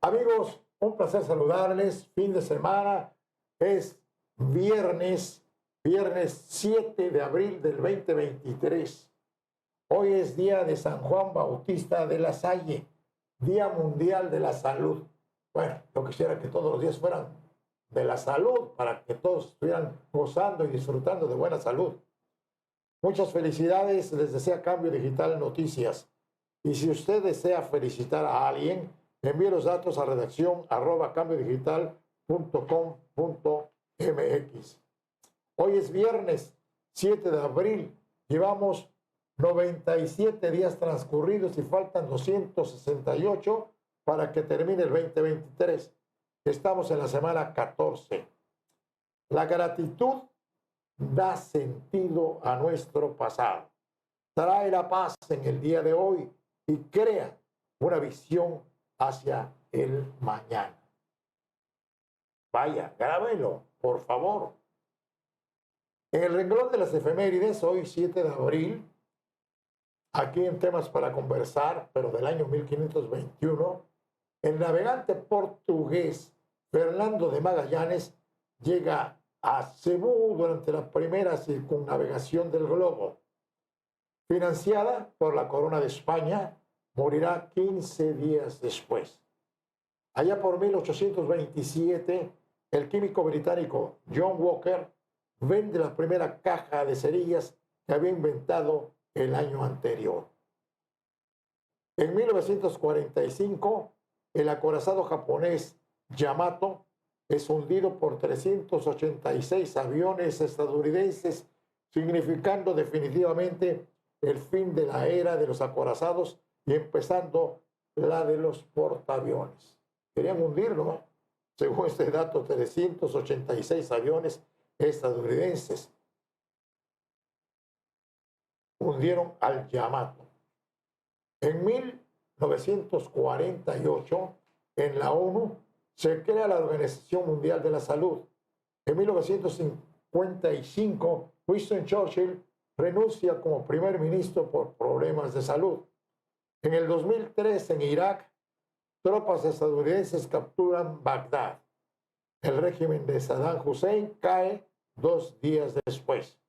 Amigos, un placer saludarles. Fin de semana es viernes 7 de abril del 2023. Hoy es día de San Juan Bautista de la Salle, Día Mundial de la Salud. Bueno, yo quisiera que todos los días fueran de la salud para que todos estuvieran gozando y disfrutando de buena salud. Muchas felicidades, les desea Cambio Digital Noticias. Y si usted desea felicitar a alguien, envíe los datos a redacción @cambiodigital.com.mx. Hoy es viernes 7 de abril. Llevamos 97 días transcurridos y faltan 268 para que termine el 2023. Estamos en la semana 14. La gratitud da sentido a nuestro pasado. Trae la paz en el día de hoy y crea una visión hacia el mañana. Vaya, grábelo, por favor. En el renglón de las efemérides, hoy 7 de abril, aquí en Temas para Conversar, pero del año 1521, el navegante portugués Fernando de Magallanes llega a Cebú durante la primera circunnavegación del globo. Financiada por la Corona de España, morirá 15 días después. Allá por 1827, el químico británico John Walker vende la primera caja de cerillas que había inventado el año anterior. En 1945, el acorazado japonés Yamato es hundido por 386 aviones estadounidenses, significando definitivamente el fin de la era de los acorazados y empezando la de los portaaviones. Querían hundirlo, ¿no? Según este dato, 386 aviones estadounidenses hundieron al Yamato. En 1948, en la ONU, se crea la Organización Mundial de la Salud. En 1955, Winston Churchill renuncia como primer ministro por problemas de salud. En el 2003, en Irak, tropas estadounidenses capturan Bagdad. El régimen de Saddam Hussein cae 2 días después.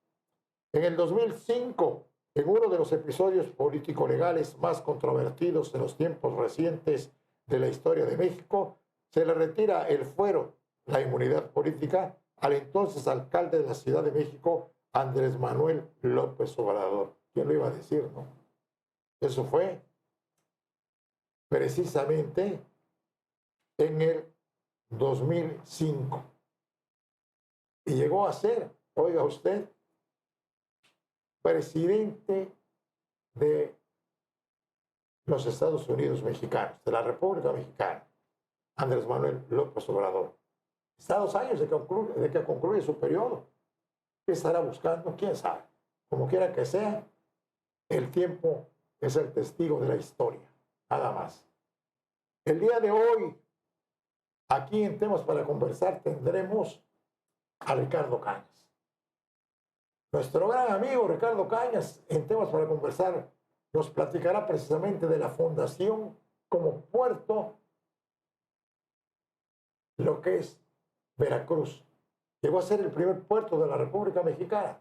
En el 2005, en uno de los episodios político-legales más controvertidos de los tiempos recientes de la historia de México, se le retira el fuero, la inmunidad política, al entonces alcalde de la Ciudad de México, Andrés Manuel López Obrador. ¿Quién lo iba a decir, no? Eso fue precisamente en el 2005. Y llegó a ser, oiga usted, presidente de los Estados Unidos mexicanos, de la República Mexicana, Andrés Manuel López Obrador. Está a 2 años de que concluye su periodo. ¿Qué estará buscando? ¿Quién sabe? Como quiera que sea, el tiempo es el testigo de la historia, nada más. El día de hoy, aquí en Temas para Conversar, tendremos a Ricardo Cañas. Nuestro gran amigo Ricardo Cañas, en Temas para Conversar, nos platicará precisamente de la fundación como puerto, lo que es Veracruz. Llegó a ser el primer puerto de la República Mexicana.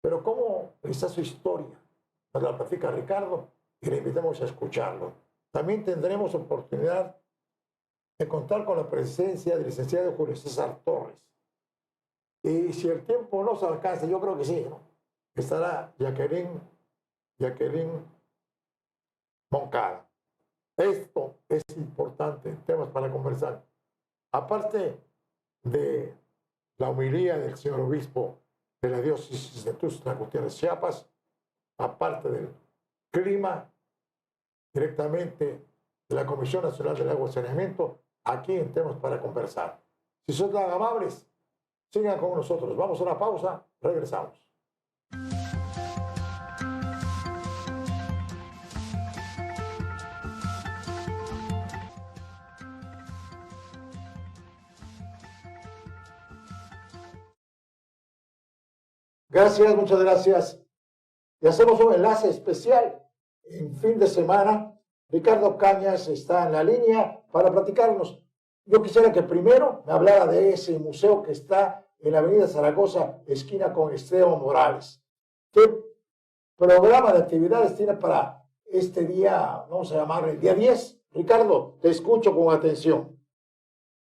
Pero ¿cómo está su historia? Nos la platica Ricardo y le invitamos a escucharlo. También tendremos oportunidad de contar con la presencia del licenciado Julio César Torres. Y si el tiempo nos alcanza, yo creo que sí, ¿no? Estará Jacqueline Moncada. Esto es importante, temas para conversar. Aparte de la homilía del señor obispo de la diócesis de Tuxtla Gutiérrez, Chiapas, aparte del clima, directamente de la Comisión Nacional del Agua y Saneamiento, aquí en Temas para Conversar. Si son tan amables, sigan con nosotros. Vamos a una pausa, regresamos. Gracias, muchas gracias. Y hacemos un enlace especial en fin de semana Ricardo Cañas está en la línea para platicarnos. Yo quisiera que primero me hablara de ese museo que está en la avenida Zaragoza, esquina con Esteban Morales. ¿Qué programa de actividades tiene para este día, vamos a llamarle el día 10? Ricardo, te escucho con atención.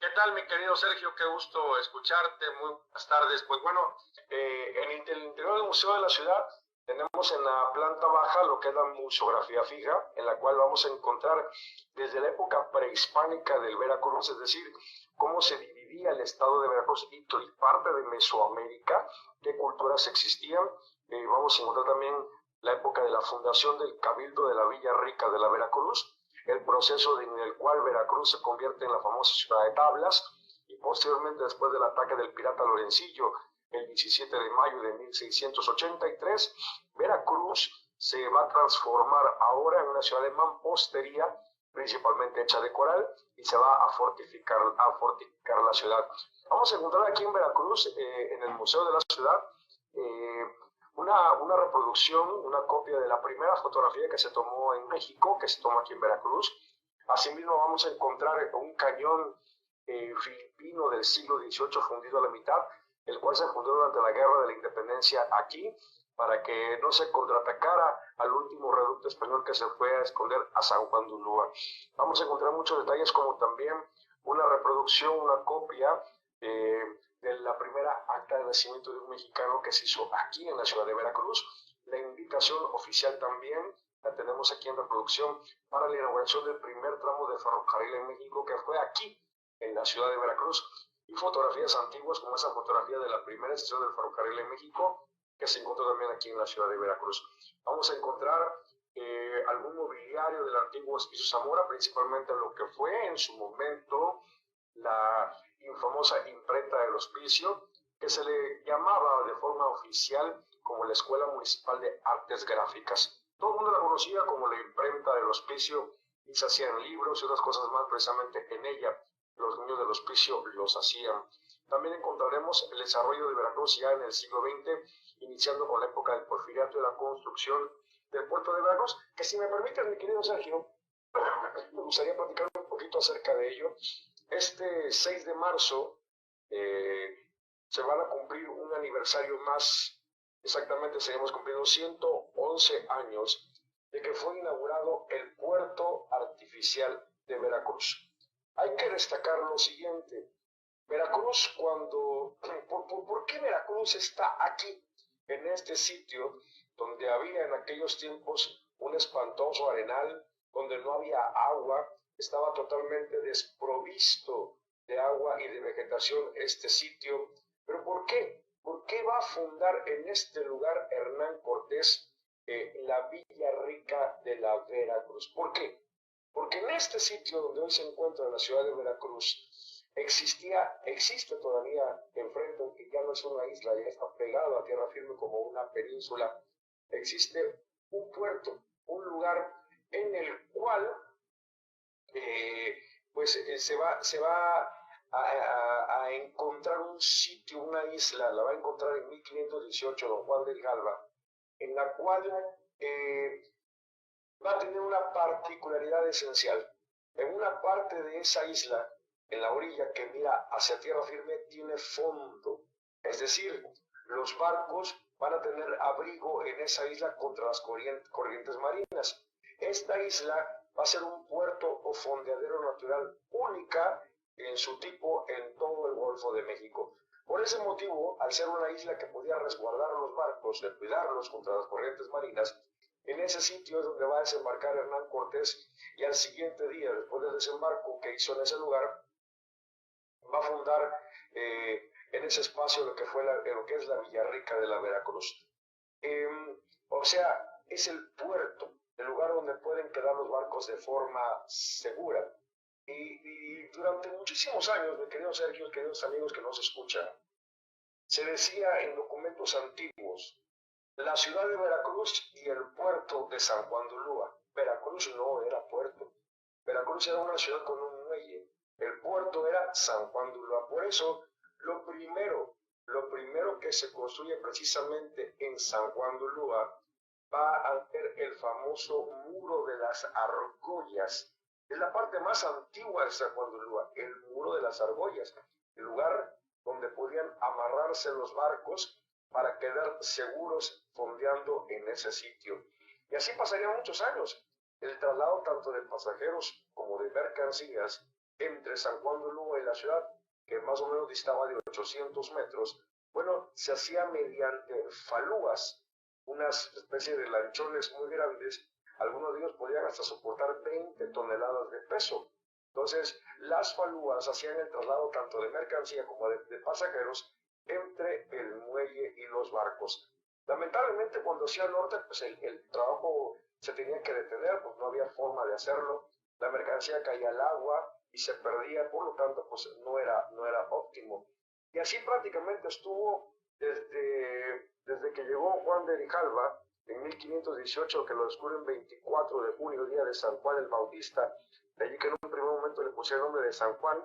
¿Qué tal, mi querido Sergio? Qué gusto escucharte. Muy buenas tardes. Pues bueno, en el interior del Museo de la Ciudad tenemos en la planta baja lo que es la museografía fija, en la cual vamos a encontrar desde la época prehispánica del Veracruz, es decir, cómo se dividía el estado de Veracruz y parte de Mesoamérica, qué culturas existían. Vamos a encontrar también la época de la fundación del Cabildo de la Villa Rica de la Veracruz, el proceso en el cual Veracruz se convierte en la famosa ciudad de Tablas, y posteriormente, después del ataque del pirata Lorencillo el 17 de mayo de 1683, Veracruz se va a transformar ahora en una ciudad de mampostería, principalmente hecha de coral, y se va a fortificar la ciudad. Vamos a encontrar aquí en Veracruz, en el Museo de la Ciudad, una reproducción, una copia de la primera fotografía que se tomó en México, que se tomó aquí en Veracruz. Asimismo vamos a encontrar un cañón filipino del siglo XVIII fundido a la mitad, el cual se fundó durante la Guerra de la Independencia aquí, para que no se contraatacara al último reducto español que se fue a esconder a San Juan de Ulúa. Vamos a encontrar muchos detalles, como también una reproducción, una copia de la primera acta de nacimiento de un mexicano que se hizo aquí en la ciudad de Veracruz. La invitación oficial también la tenemos aquí en reproducción para la inauguración del primer tramo de ferrocarril en México, que fue aquí en la ciudad de Veracruz, y fotografías antiguas como esa fotografía de la primera estación del ferrocarril en México, que se encontró también aquí en la ciudad de Veracruz. Vamos a encontrar algún mobiliario del antiguo Hospicio Zamora, principalmente lo que fue en su momento la infamosa imprenta del Hospicio, que se le llamaba de forma oficial como la Escuela Municipal de Artes Gráficas. Todo el mundo la conocía como la imprenta del Hospicio, y se hacían libros y otras cosas más precisamente en ella. Los niños del Hospicio los hacían. También encontraremos el desarrollo de Veracruz ya en el siglo XX, iniciando con la época del Porfiriato y la construcción del puerto de Veracruz, que, si me permites, mi querido Sergio, me gustaría platicar un poquito acerca de ello. Este 6 de marzo se van a cumplir un aniversario más, exactamente seguimos cumpliendo 111 años de que fue inaugurado el puerto artificial de Veracruz. Hay que destacar lo siguiente: Veracruz, ¿por qué Veracruz está aquí, en este sitio, donde había en aquellos tiempos un espantoso arenal, donde no había agua, estaba totalmente desprovisto de agua y de vegetación este sitio? ¿Pero por qué? ¿Por qué va a fundar en este lugar Hernán Cortés la Villa Rica de la Veracruz? ¿Por qué? Porque en este sitio donde hoy se encuentra la ciudad de Veracruz, existe todavía enfrente, aunque ya no es una isla, ya está pegado a tierra firme como una península, existe un puerto, un lugar en el cual se va a encontrar un sitio, una isla, la va a encontrar en 1518 don Juan del Galva, en la cual va a tener una particularidad esencial. En una parte de esa isla, en la orilla que mira hacia tierra firme, tiene fondo, es decir, los barcos van a tener abrigo en esa isla contra las corrientes marinas. Esta isla va a ser un puerto o fondeadero natural única en su tipo en todo el Golfo de México. Por ese motivo, al ser una isla que podía resguardar los barcos, de cuidarlos contra las corrientes marinas, en ese sitio es donde va a desembarcar Hernán Cortés, y al siguiente día, después del desembarco que hizo en ese lugar, va a fundar en ese espacio lo que es la Villarrica de la Veracruz. O sea, es el puerto, el lugar donde pueden quedar los barcos de forma segura. Y durante muchísimos años, mi querido Sergio, queridos amigos que nos escuchan, se decía en documentos antiguos: la ciudad de Veracruz y el puerto de San Juan de Ulúa. Veracruz no era puerto. Veracruz era una ciudad con un muelle. El puerto era San Juan de Ulúa. Por eso, lo primero que se construye precisamente en San Juan de Ulúa va a ver el famoso Muro de las Argollas. Es la parte más antigua de San Juan de Ulúa, el Muro de las Argollas, el lugar donde podían amarrarse los barcos para quedar seguros fondeando en ese sitio. Y así pasarían muchos años. El traslado tanto de pasajeros como de mercancías entre San Juan de Ulúa y la ciudad, que más o menos distaba de 800 metros, bueno, se hacía mediante falúas, unas especies de lanchones muy grandes. Algunos de ellos podían hasta soportar 20 toneladas de peso. Entonces, las falúas hacían el traslado tanto de mercancía como de pasajeros entre el muelle y los barcos. Lamentablemente, cuando hacía el norte, pues el trabajo se tenía que detener, pues no había forma de hacerlo. La mercancía caía al agua y se perdía, por lo tanto, pues no era óptimo. Y así prácticamente estuvo desde que llegó Juan de Grijalva en 1518, que lo descubren 24 de junio, día de San Juan el Bautista, de allí que en un primer momento le pusieron el nombre de San Juan,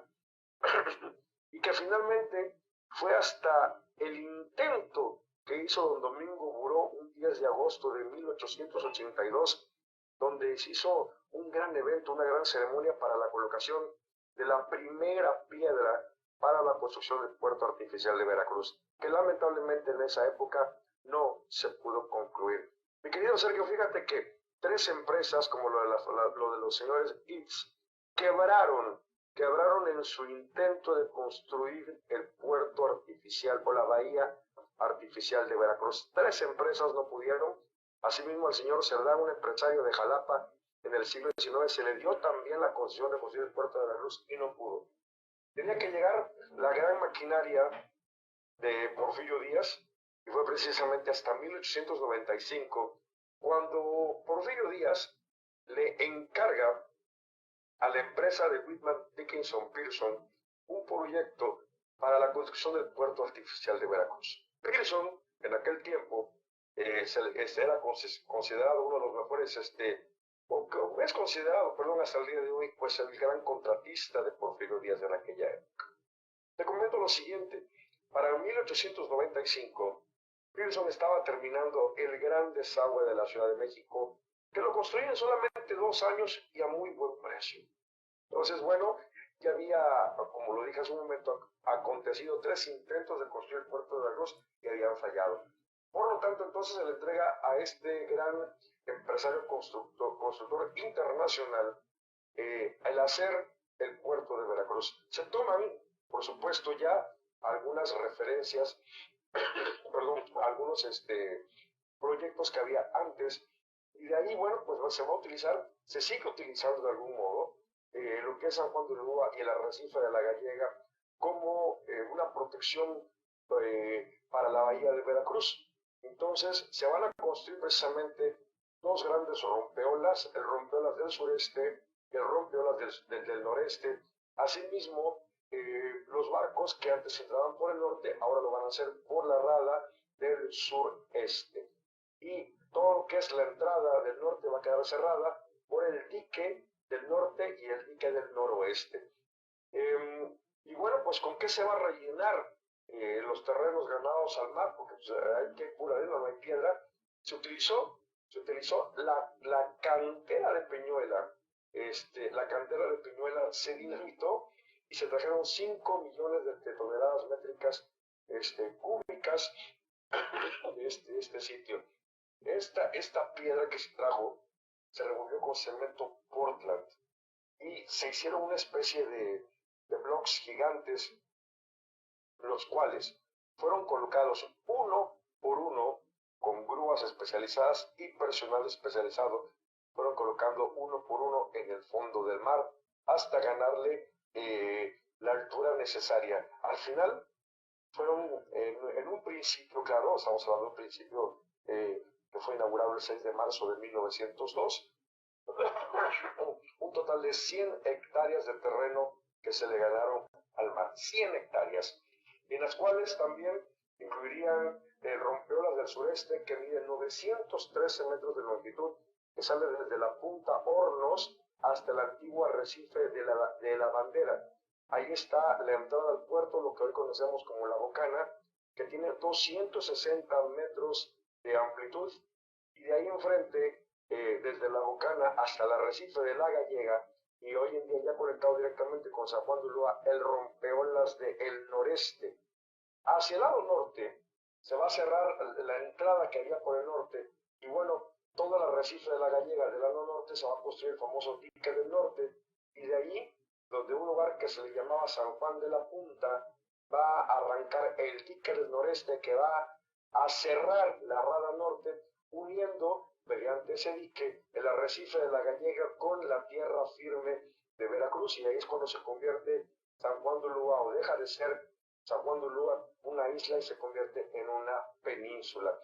y que finalmente fue hasta el intento que hizo don Domingo Buró un 10 de agosto de 1882, donde se hizo un gran evento, una gran ceremonia para la colocación de la primera piedra para la construcción del puerto artificial de Veracruz, que lamentablemente en esa época no se pudo concluir. Mi querido Sergio, fíjate que 3 empresas, como lo de los señores Itz, quebraron en su intento de construir el puerto artificial o la bahía artificial de Veracruz. 3 empresas no pudieron. Asimismo, al señor Cerdán, un empresario de Jalapa, en el siglo XIX, se le dio también la concesión de construir el puerto de Veracruz y no pudo. Tenía que llegar la gran maquinaria de Porfirio Díaz, y fue precisamente hasta 1895 cuando Porfirio Díaz le encarga a la empresa de Whitman Dickinson Pearson un proyecto para la construcción del puerto artificial de Veracruz. Pearson, en aquel tiempo, era considerado uno de los mejores, es considerado, perdón, hasta el día de hoy, pues el gran contratista de Porfirio Díaz en aquella época. Te comento lo siguiente: para 1895, Pearson estaba terminando el gran desagüe de la Ciudad de México, que lo construyen en solamente 2 años y a muy buen precio. Entonces, bueno, ya había, como lo dije hace un momento, acontecido 3 intentos de construir el puerto de Veracruz y habían fallado. Por lo tanto, entonces se le entrega a este gran empresario constructor internacional el hacer el puerto de Veracruz. Se toman, por supuesto, ya algunas referencias, perdón, algunos proyectos que había antes, y de ahí, bueno, pues se va a utilizar, se sigue utilizando de algún modo, lo que es San Juan de Ulúa y el arrecife de la Gallega como una protección para la bahía de Veracruz. Entonces se van a construir precisamente 2 grandes rompeolas, el rompeolas del sureste y el rompeolas del noreste. Asimismo, los barcos que antes entraban por el norte ahora lo van a hacer por la rada del sureste. Y todo lo que es la entrada del norte va a quedar cerrada por el dique del norte y el dique del noroeste. Y bueno, pues ¿con qué se va a rellenar los terrenos ganados al mar? Porque pues, hay que pura arena, no hay piedra. Se utilizó la cantera de Peñuela. La cantera de Peñuela se dinamitó y se trajeron 5 millones de toneladas métricas cúbicas de este sitio. Esta piedra que se trajo se revolvió con cemento Portland y se hicieron una especie de blocks gigantes, los cuales fueron colocados uno por uno con grúas especializadas y personal especializado. Fueron colocando uno por uno en el fondo del mar hasta ganarle la altura necesaria. Al final fueron en un principio, claro, estamos hablando de un principio que fue inaugurado el 6 de marzo de 1902, un total de 100 hectáreas de terreno que se le ganaron al mar, 100 hectáreas, en las cuales también incluirían rompeolas del sureste que miden 913 metros de longitud, que sale desde la punta Hornos hasta el antiguo arrecife de la Bandera. Ahí está la entrada al puerto, lo que hoy conocemos como la Bocana, que tiene 260 metros de amplitud y de ahí enfrente, desde La Bocana hasta el arrecife de La Gallega, y hoy en día ya conectado directamente con San Juan de Ulúa, el rompeolas del noreste. Hacia el lado norte se va a cerrar la entrada que había por el norte, y bueno, todo el arrecife de La Gallega del lado norte se va a construir el famoso dique del norte, y de ahí, donde un lugar que se le llamaba San Juan de la Punta, va a arrancar el dique del noreste que va a cerrar la rada norte, uniendo mediante ese dique el arrecife de La Gallega con la tierra firme de Veracruz, y ahí es cuando se convierte San Juan de Ulúa, o deja de ser San Juan de Ulúa una isla y se convierte en una península.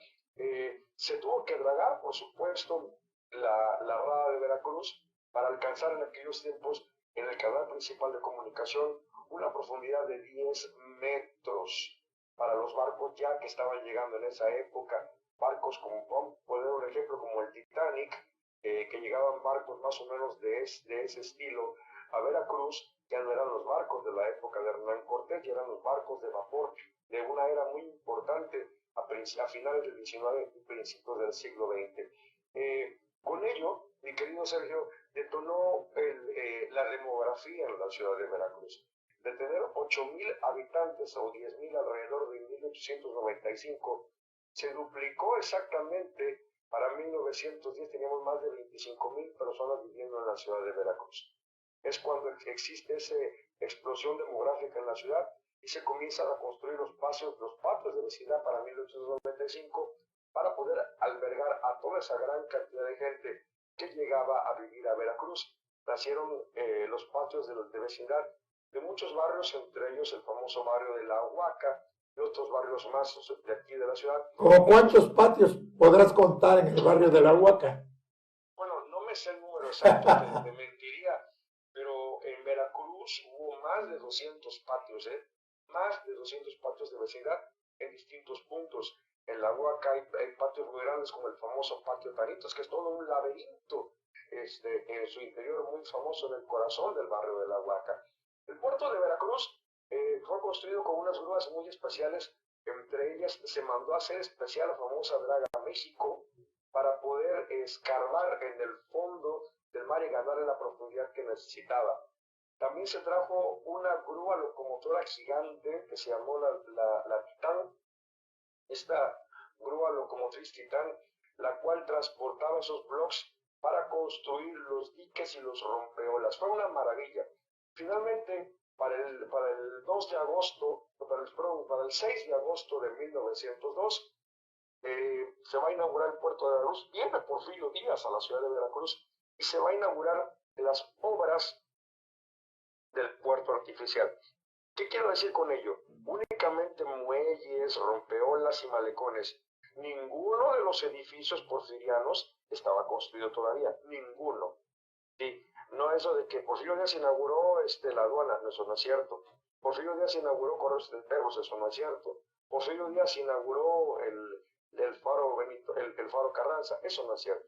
Se tuvo que dragar, por supuesto, la rada de Veracruz para alcanzar en aquellos tiempos en el canal principal de comunicación una profundidad de 10 metros para los barcos ya que estaban llegando en esa época. Barcos como, por ejemplo, como el Titanic, que llegaban barcos más o menos de ese estilo a Veracruz. Ya no eran los barcos de la época de Hernán Cortés, ya eran los barcos de vapor de una era muy importante a finales del XIX y principios del siglo XX. Con ello, mi querido Sergio, detonó la demografía en la ciudad de Veracruz. De tener 8,000 habitantes o 10,000 alrededor de 1895, se duplicó exactamente. Para 1910 teníamos más de 25,000 personas viviendo en la ciudad de Veracruz. Es cuando existe esa explosión demográfica en la ciudad y se comienzan a construir los patios de vecindad para 1895 para poder albergar a toda esa gran cantidad de gente que llegaba a vivir a Veracruz. Nacieron los patios de vecindad de muchos barrios, entre ellos el famoso barrio de La Huaca y otros barrios más de aquí de la ciudad. ¿Cómo cuántos patios podrás contar en el barrio de La Huaca? Bueno, no me sé el número exacto, te mentiría, pero en Veracruz hubo más de 200 patios, más de 200 patios de vecindad en distintos puntos. En La Huaca hay patios muy grandes como el famoso Patio Tanitos, que es todo un laberinto en su interior muy famoso en el corazón del barrio de La Huaca. El puerto de Veracruz fue construido con unas grúas muy especiales, entre ellas se mandó a hacer especial la famosa Draga México para poder escarbar en el fondo del mar y ganar en la profundidad que necesitaba. También se trajo una grúa locomotora gigante que se llamó la Titán. Esta grúa locomotriz Titán, la cual transportaba esos blocks para construir los diques y los rompeolas. Fue una maravilla. Finalmente, para el 2 de agosto, para el 6 de agosto de 1902, se va a inaugurar el puerto de Veracruz. Viene Porfirio Díaz a la ciudad de Veracruz y se va a inaugurar las obras del puerto artificial. ¿Qué quiero decir con ello? Únicamente muelles, rompeolas y malecones. Ninguno de los edificios porfirianos estaba construido todavía, ninguno. ¿Sí? No eso de que Porfirio Díaz inauguró la aduana, eso no es cierto. Porfirio Díaz inauguró Correos de Perros, eso no es cierto. Porfirio Díaz inauguró el faro Benito, el faro Carranza, eso no es cierto.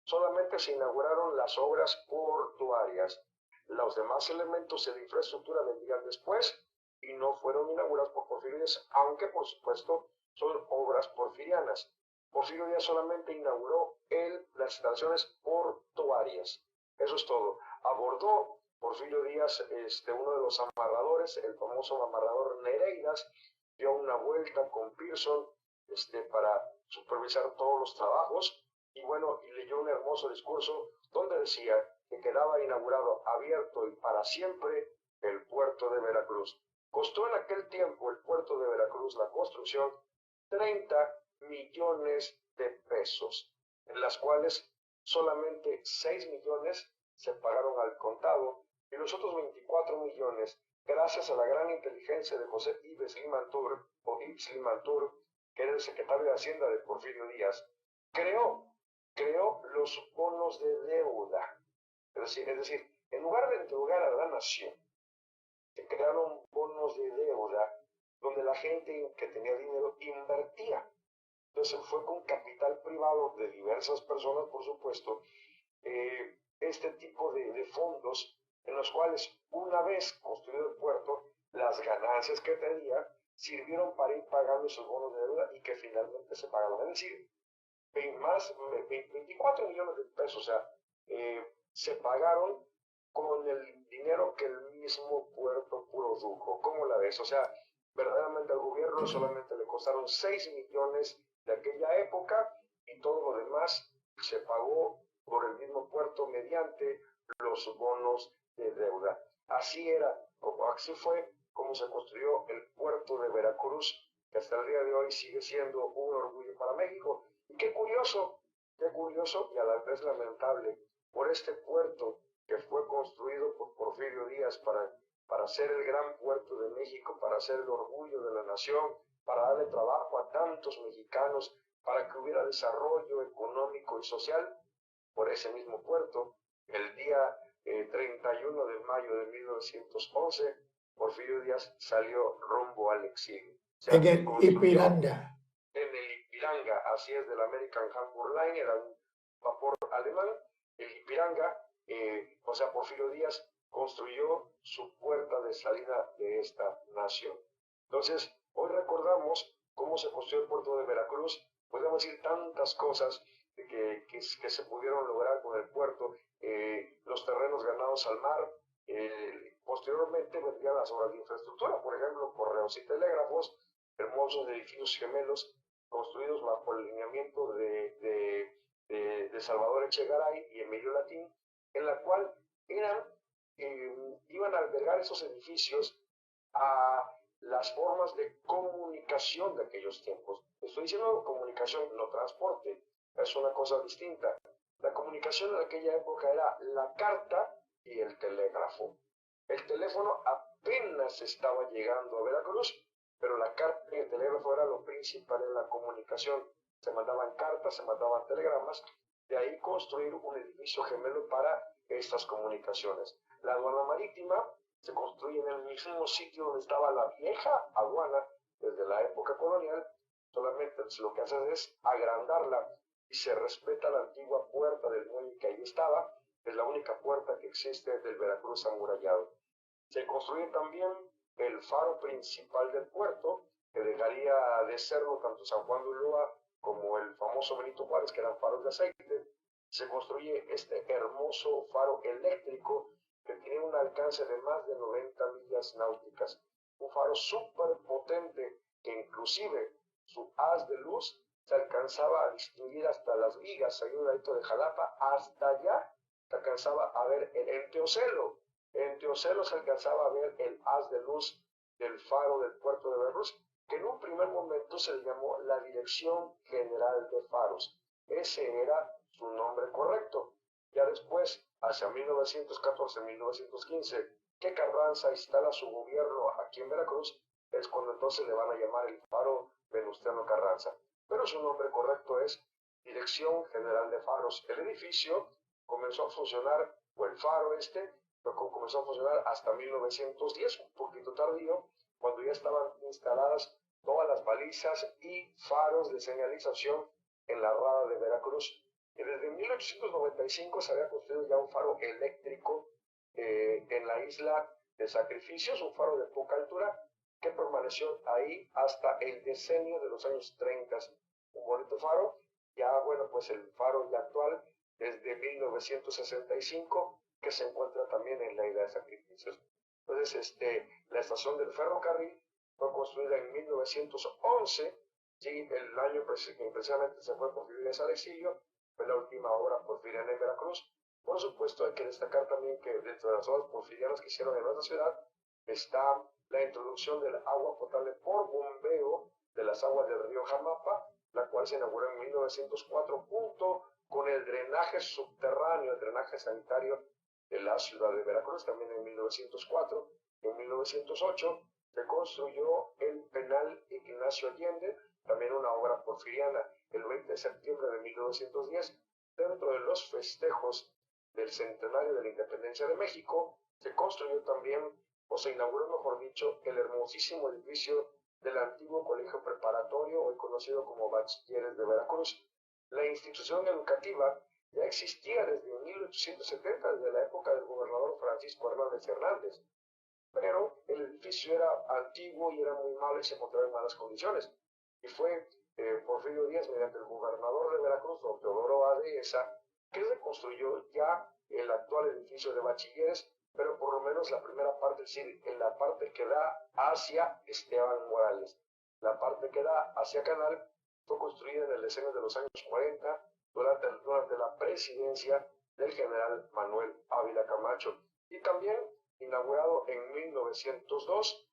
Solamente se inauguraron las obras portuarias. Los demás elementos de la infraestructura vendrían después y no fueron inaugurados por Porfirio Díaz, aunque por supuesto son obras porfirianas. Porfirio Díaz solamente inauguró las instalaciones portuarias. Eso es todo. Abordó Porfirio Díaz uno de los amarradores, el famoso amarrador Nereidas, dio una vuelta con Pearson para supervisar todos los trabajos y bueno, y leyó un hermoso discurso donde decía que quedaba inaugurado, abierto y para siempre el puerto de Veracruz. Costó en aquel tiempo el puerto de Veracruz la construcción 30 millones de pesos, en las cuales solamente 6 millones se pagaron al contado y los otros 24 millones, gracias a la gran inteligencia de José Ives Limantur, o Ives Limantur, que era el secretario de Hacienda de Porfirio Díaz, creó los bonos de deuda. Es decir, en lugar de endeugar a la nación, se crearon bonos de deuda donde la gente que tenía dinero invertía. Entonces fue con capital privado de diversas personas, por supuesto, este tipo de fondos en los cuales una vez construido el puerto, las ganancias que tenía sirvieron para ir pagando esos bonos de deuda y que finalmente se pagaron. Es decir, más 24 millones de pesos, o sea, se pagaron con el dinero que el mismo puerto produjo. ¿Cómo la ves? O sea, verdaderamente al gobierno solamente le costaron 6 millones de aquella época y todo lo demás se pagó por el mismo puerto mediante los bonos de deuda. Así fue como se construyó el puerto de Veracruz, que hasta el día de hoy sigue siendo un orgullo para México. Y qué curioso y a la vez lamentable, por este puerto que fue construido por Porfirio Díaz para ser el gran puerto de México, para ser el orgullo de la nación, para darle trabajo a tantos mexicanos, para que hubiera desarrollo económico y social. Por ese mismo puerto, el día 31 de mayo de 1911, Porfirio Díaz salió rumbo al exilio. O sea, En el Ipiranga. En el Ipiranga, así es, del American Hamburg Line, era un vapor alemán. El Ipiranga, o sea, Porfirio Díaz construyó su puerta de salida de esta nación. Entonces, hoy recordamos cómo se construyó el puerto de Veracruz. Podemos decir tantas cosas que se pudieron lograr con el puerto, los terrenos ganados al mar. Posteriormente vendrían las obras de infraestructura, por ejemplo, correos y telégrafos, hermosos edificios gemelos construidos bajo el lineamiento de Salvador Echegaray y Emilio Latín, en la cual iban a albergar esos edificios a las formas de comunicación de aquellos tiempos. Estoy diciendo comunicación, no transporte, es una cosa distinta. La comunicación en aquella época era la carta y el telégrafo. El teléfono apenas estaba llegando a Veracruz, pero la carta y el telégrafo era lo principal en la comunicación. Se mandaban cartas, se mandaban telegramas, de ahí construir un edificio gemelo para estas comunicaciones. La aduana marítima se construye en el mismo sitio donde estaba la vieja aduana desde la época colonial, solamente lo que hace es agrandarla y se respeta la antigua puerta del muelle que ahí estaba, es la única puerta que existe del Veracruz amurallado. Se construye también el faro principal del puerto, que dejaría de serlo tanto San Juan de Ulúa como el famoso Benito Juárez, que eran faros de aceite. Se construye este hermoso faro eléctrico que tiene un alcance de más de 90 millas náuticas. Un faro súper potente que inclusive su haz de luz se alcanzaba a distinguir hasta las vigas, ahí un ladito de Jalapa, hasta allá se alcanzaba a ver en Teocelo. En Teocelo se alcanzaba a ver el haz de luz del faro del puerto de Veracruz, que en un primer momento se le llamó la Dirección General de Faros. Ese era su nombre correcto. Ya después, hacia 1914-1915, que Carranza instala su gobierno aquí en Veracruz, es cuando entonces le van a llamar el faro Venustiano Carranza. Pero su nombre correcto es Dirección General de Faros. El edificio comenzó a funcionar, o el faro comenzó a funcionar hasta 1910, un poquito tardío, cuando ya estaban instaladas todas las balizas y faros de señalización en la rada de Veracruz. Y desde 1895 se había construido ya un faro eléctrico en la isla de Sacrificios, un faro de poca altura, que permaneció ahí hasta el decenio de los años 30. Un bonito faro. Ya, bueno, pues el faro ya actual es de 1965, que se encuentra también en la isla de Sacrificios. Entonces, la estación del ferrocarril fue construida en 1911, ¿sí? El año que precisamente se fue Porfirio Díaz al exilio, fue la última obra porfiriana en Veracruz. Por supuesto, hay que destacar también que dentro de las obras porfirianas que hicieron en nuestra ciudad está la introducción del agua potable por bombeo de las aguas del río Jamapa, la cual se inauguró en 1904 junto con el drenaje subterráneo, el drenaje sanitario de la ciudad de Veracruz, también en 1904. En 1908 se construyó el penal Ignacio Allende, también una obra porfiriana, el 20 de septiembre de 1910, dentro de los festejos del centenario de la independencia de México. Se construyó también, o se inauguró, mejor dicho, el hermosísimo edificio del antiguo colegio preparatorio, hoy conocido como Bachilleres de Veracruz. La institución educativa ya existía desde 1870, desde la época del gobernador Francisco Hernández Hernández, pero el edificio era antiguo y era muy malo y se encontraba en malas condiciones. Y fue Porfirio Díaz mediante el gobernador de Veracruz, don Teodoro A. Dehesa, que reconstruyó ya el actual edificio de bachilleres, pero por lo menos la primera parte, es decir, en la parte que da hacia Esteban Morales. La parte que da hacia Canal fue construida en el decenio de los años 40 durante la presidencia del general Manuel Ávila Camacho, y también inaugurado en 1902,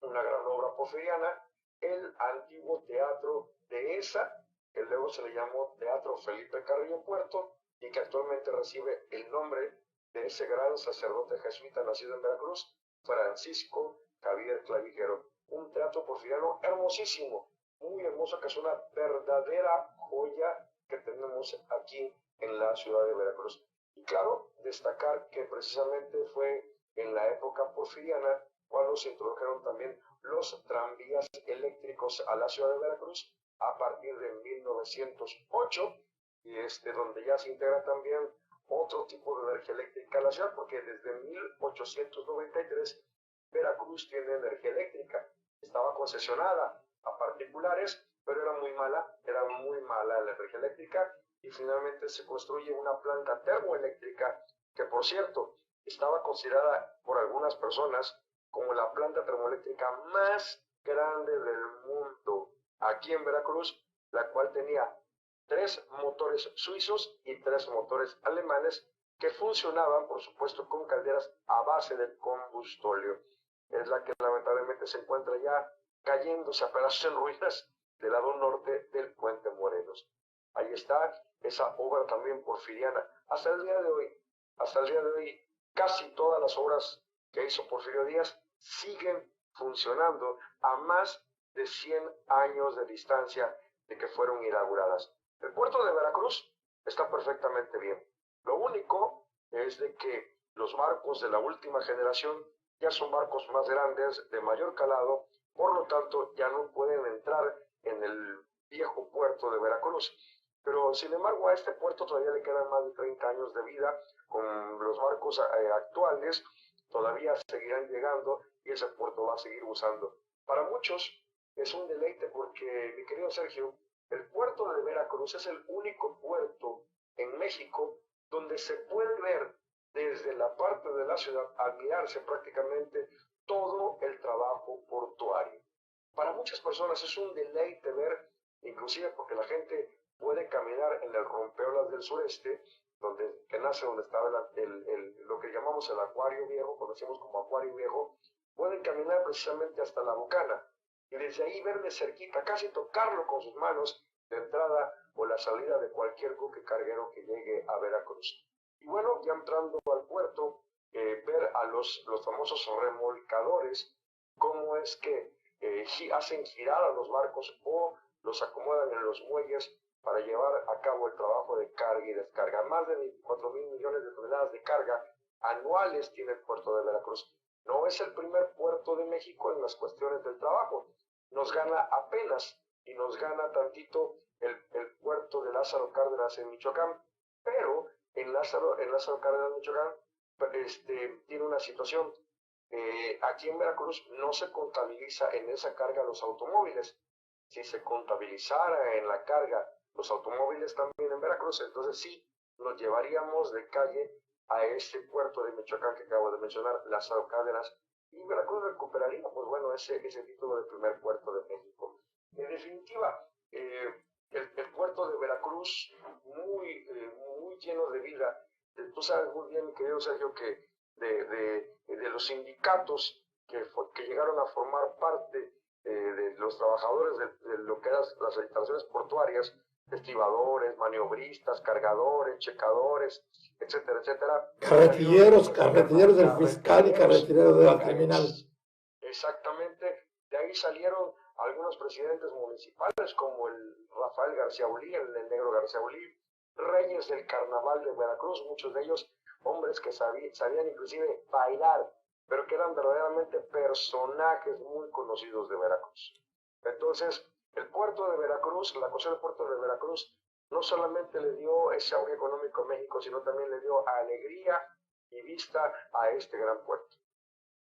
una gran obra porfiriana, el antiguo Teatro Dehesa, que luego se le llamó Teatro Felipe Carrillo Puerto, y que actualmente recibe el nombre de ese gran sacerdote jesuita nacido en Veracruz, Francisco Javier Clavijero. Un teatro porfiriano hermosísimo, muy hermoso, que es una verdadera joya que tenemos aquí en la ciudad de Veracruz. Y claro, destacar que precisamente fue en la época porfiriana cuando se introdujeron también los tranvías eléctricos a la ciudad de Veracruz a partir de 1908, y donde ya se integra también otro tipo de energía eléctrica a la ciudad, porque desde 1893 Veracruz tiene energía eléctrica. Estaba concesionada a particulares, pero era muy mala la energía eléctrica, y finalmente se construye una planta termoeléctrica que, por cierto, estaba considerada por algunas personas como la planta termoeléctrica más grande del mundo aquí en Veracruz, la cual tenía 3 motores suizos y 3 motores alemanes que funcionaban, por supuesto, con calderas a base de combustóleo. Es la que lamentablemente se encuentra ya cayéndose a pedazos en ruinas del lado norte del Puente Morelos. Ahí está esa obra también porfiriana. Hasta el día de hoy, casi todas las obras que hizo Porfirio Díaz siguen funcionando a más de 100 años de distancia de que fueron inauguradas. El puerto de Veracruz está perfectamente bien. Lo único es de que los barcos de la última generación ya son barcos más grandes, de mayor calado, por lo tanto ya no pueden entrar en el viejo puerto de Veracruz. Pero sin embargo a este puerto todavía le quedan más de 30 años de vida. Con los barcos actuales todavía seguirán llegando y ese puerto va a seguir usando. Para muchos es un deleite porque, mi querido Sergio, el puerto de Veracruz es el único puerto en México donde se puede ver desde la parte de la ciudad, admirarse prácticamente todo el trabajo portuario. Para muchas personas es un deleite ver, inclusive porque la gente puede caminar en el rompeolas del sureste, donde estaba lo que llamamos el acuario viejo, conocemos como acuario viejo. Pueden caminar precisamente hasta la Bocana y desde ahí ver de cerquita, casi tocarlo con sus manos, la entrada o la salida de cualquier buque carguero que llegue a Veracruz. Y bueno, ya entrando al puerto, ver a los famosos remolcadores, cómo es que hacen girar a los barcos o los acomodan en los muelles para llevar a cabo el trabajo de carga y descarga. Más de 24,000 millones de toneladas de carga anuales tiene el puerto de Veracruz. No es el primer puerto de México en las cuestiones del trabajo. Nos gana apenas, y nos gana tantito el puerto de Lázaro Cárdenas en Michoacán, pero en Lázaro Cárdenas, Michoacán, tiene una situación. Aquí en Veracruz no se contabiliza en esa carga los automóviles. Si se contabilizara en la carga los automóviles también en Veracruz, entonces sí nos llevaríamos de calle a ese puerto de Michoacán que acabo de mencionar, Lázaro Cárdenas, y Veracruz recuperaría, pues bueno, ese título de primer puerto de México. En definitiva, el puerto de Veracruz muy lleno de vida. Tú sabes muy bien, mi querido Sergio, que de los sindicatos que llegaron a formar parte de los trabajadores de lo que eran las instalaciones portuarias, estibadores, maniobristas, cargadores, checadores, etcétera, etcétera. Carretilleros del fiscal y carretilleros del criminal. Exactamente, de ahí salieron algunos presidentes municipales como el Rafael García Ulí, el negro García Ulí, reyes del carnaval de Veracruz, muchos de ellos hombres que sabían inclusive bailar, pero que eran verdaderamente personajes muy conocidos de Veracruz. Entonces, el puerto de Veracruz, la cuestión del puerto de Veracruz, no solamente le dio ese auge económico a México, sino también le dio alegría y vista a este gran puerto,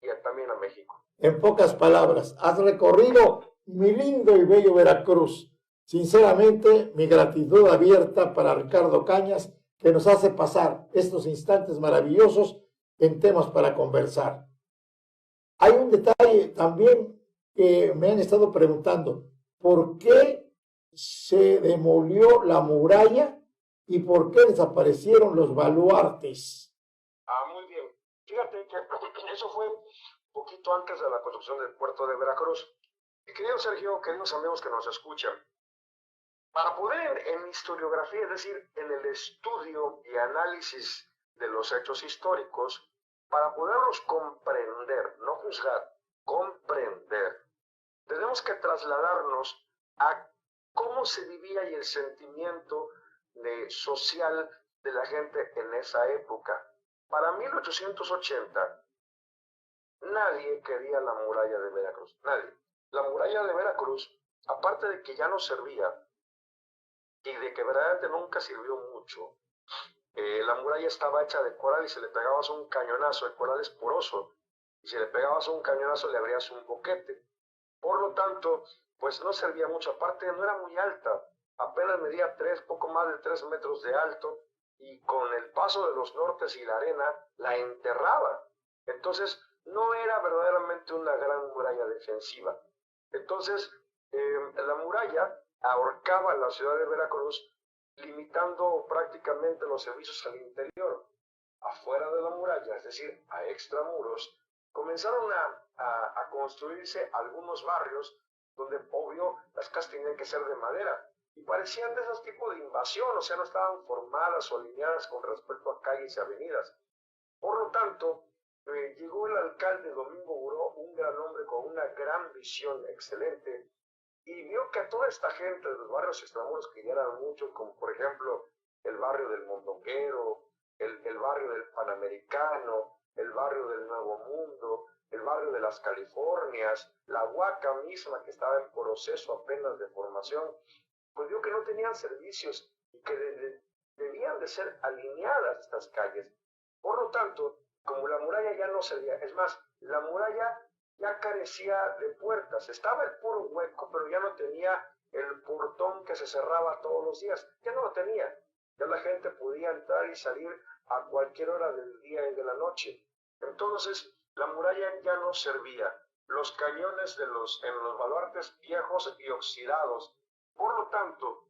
y también a México. En pocas palabras, has recorrido mi lindo y bello Veracruz. Sinceramente, mi gratitud abierta para Ricardo Cañas, que nos hace pasar estos instantes maravillosos en temas para conversar. Hay un detalle también que me han estado preguntando, ¿por qué se demolió la muralla y por qué desaparecieron los baluartes? Muy bien. Fíjate que eso fue un poquito antes de la construcción del puerto de Veracruz. Y querido Sergio, queridos amigos que nos escuchan, para poder en historiografía, es decir, en el estudio y análisis de los hechos históricos, para poderlos comprender, no juzgar, comprender, tenemos que trasladarnos a cómo se vivía y el sentimiento social de la gente en esa época. Para 1880, nadie quería la muralla de Veracruz, nadie. La muralla de Veracruz, aparte de que ya no servía, y de que verdaderamente nunca sirvió mucho. La muralla estaba hecha de coral y si le pegabas un cañonazo, el coral es poroso, y si le pegabas un cañonazo le abrías un boquete. Por lo tanto, pues no servía mucho. Aparte, no era muy alta, apenas medía poco más de 3 metros de alto, y con el paso de los nortes y la arena la enterraba. Entonces, no era verdaderamente una gran muralla defensiva. Entonces, la muralla ahorcaba la ciudad de Veracruz, limitando prácticamente los servicios al interior. Afuera de la muralla, es decir, a extramuros, comenzaron a construirse algunos barrios donde, obvio, las casas tenían que ser de madera y parecían de esos tipos de invasión, o sea, no estaban formadas o alineadas con respecto a calles y avenidas. Por lo tanto, llegó el alcalde Domingo Buró, un gran hombre con una gran visión excelente, y vio que a toda esta gente de los barrios extramuros, que ya eran muchos, como por ejemplo el barrio del Mondonguero, el barrio del Panamericano, el barrio del Nuevo Mundo, el barrio de las Californias, la Huaca misma que estaba en proceso apenas de formación, pues vio que no tenían servicios y que debían de ser alineadas estas calles. Por lo tanto, como la muralla ya no servía, es más, la muralla ya carecía de puertas, estaba el puro hueco, pero ya no tenía el portón que se cerraba todos los días, ya no lo tenía, ya la gente podía entrar y salir a cualquier hora del día y de la noche. Entonces, la muralla ya no servía, los cañones en los baluartes viejos y oxidados. Por lo tanto,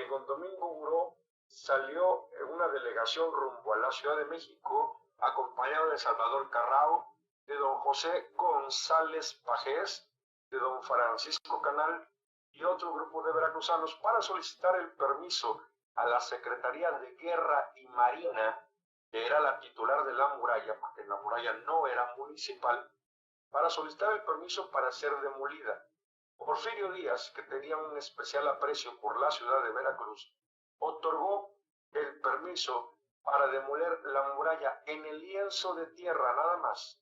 don Domingo Buró salió en una delegación rumbo a la Ciudad de México, acompañado de Salvador Carrao, de don José González Pajés, de don Francisco Canal y otro grupo de veracruzanos para solicitar el permiso a la Secretaría de Guerra y Marina, que era la titular de la muralla, porque la muralla no era municipal, para solicitar el permiso para ser demolida. Porfirio Díaz, que tenía un especial aprecio por la ciudad de Veracruz, otorgó el permiso para demoler la muralla en el lienzo de tierra nada más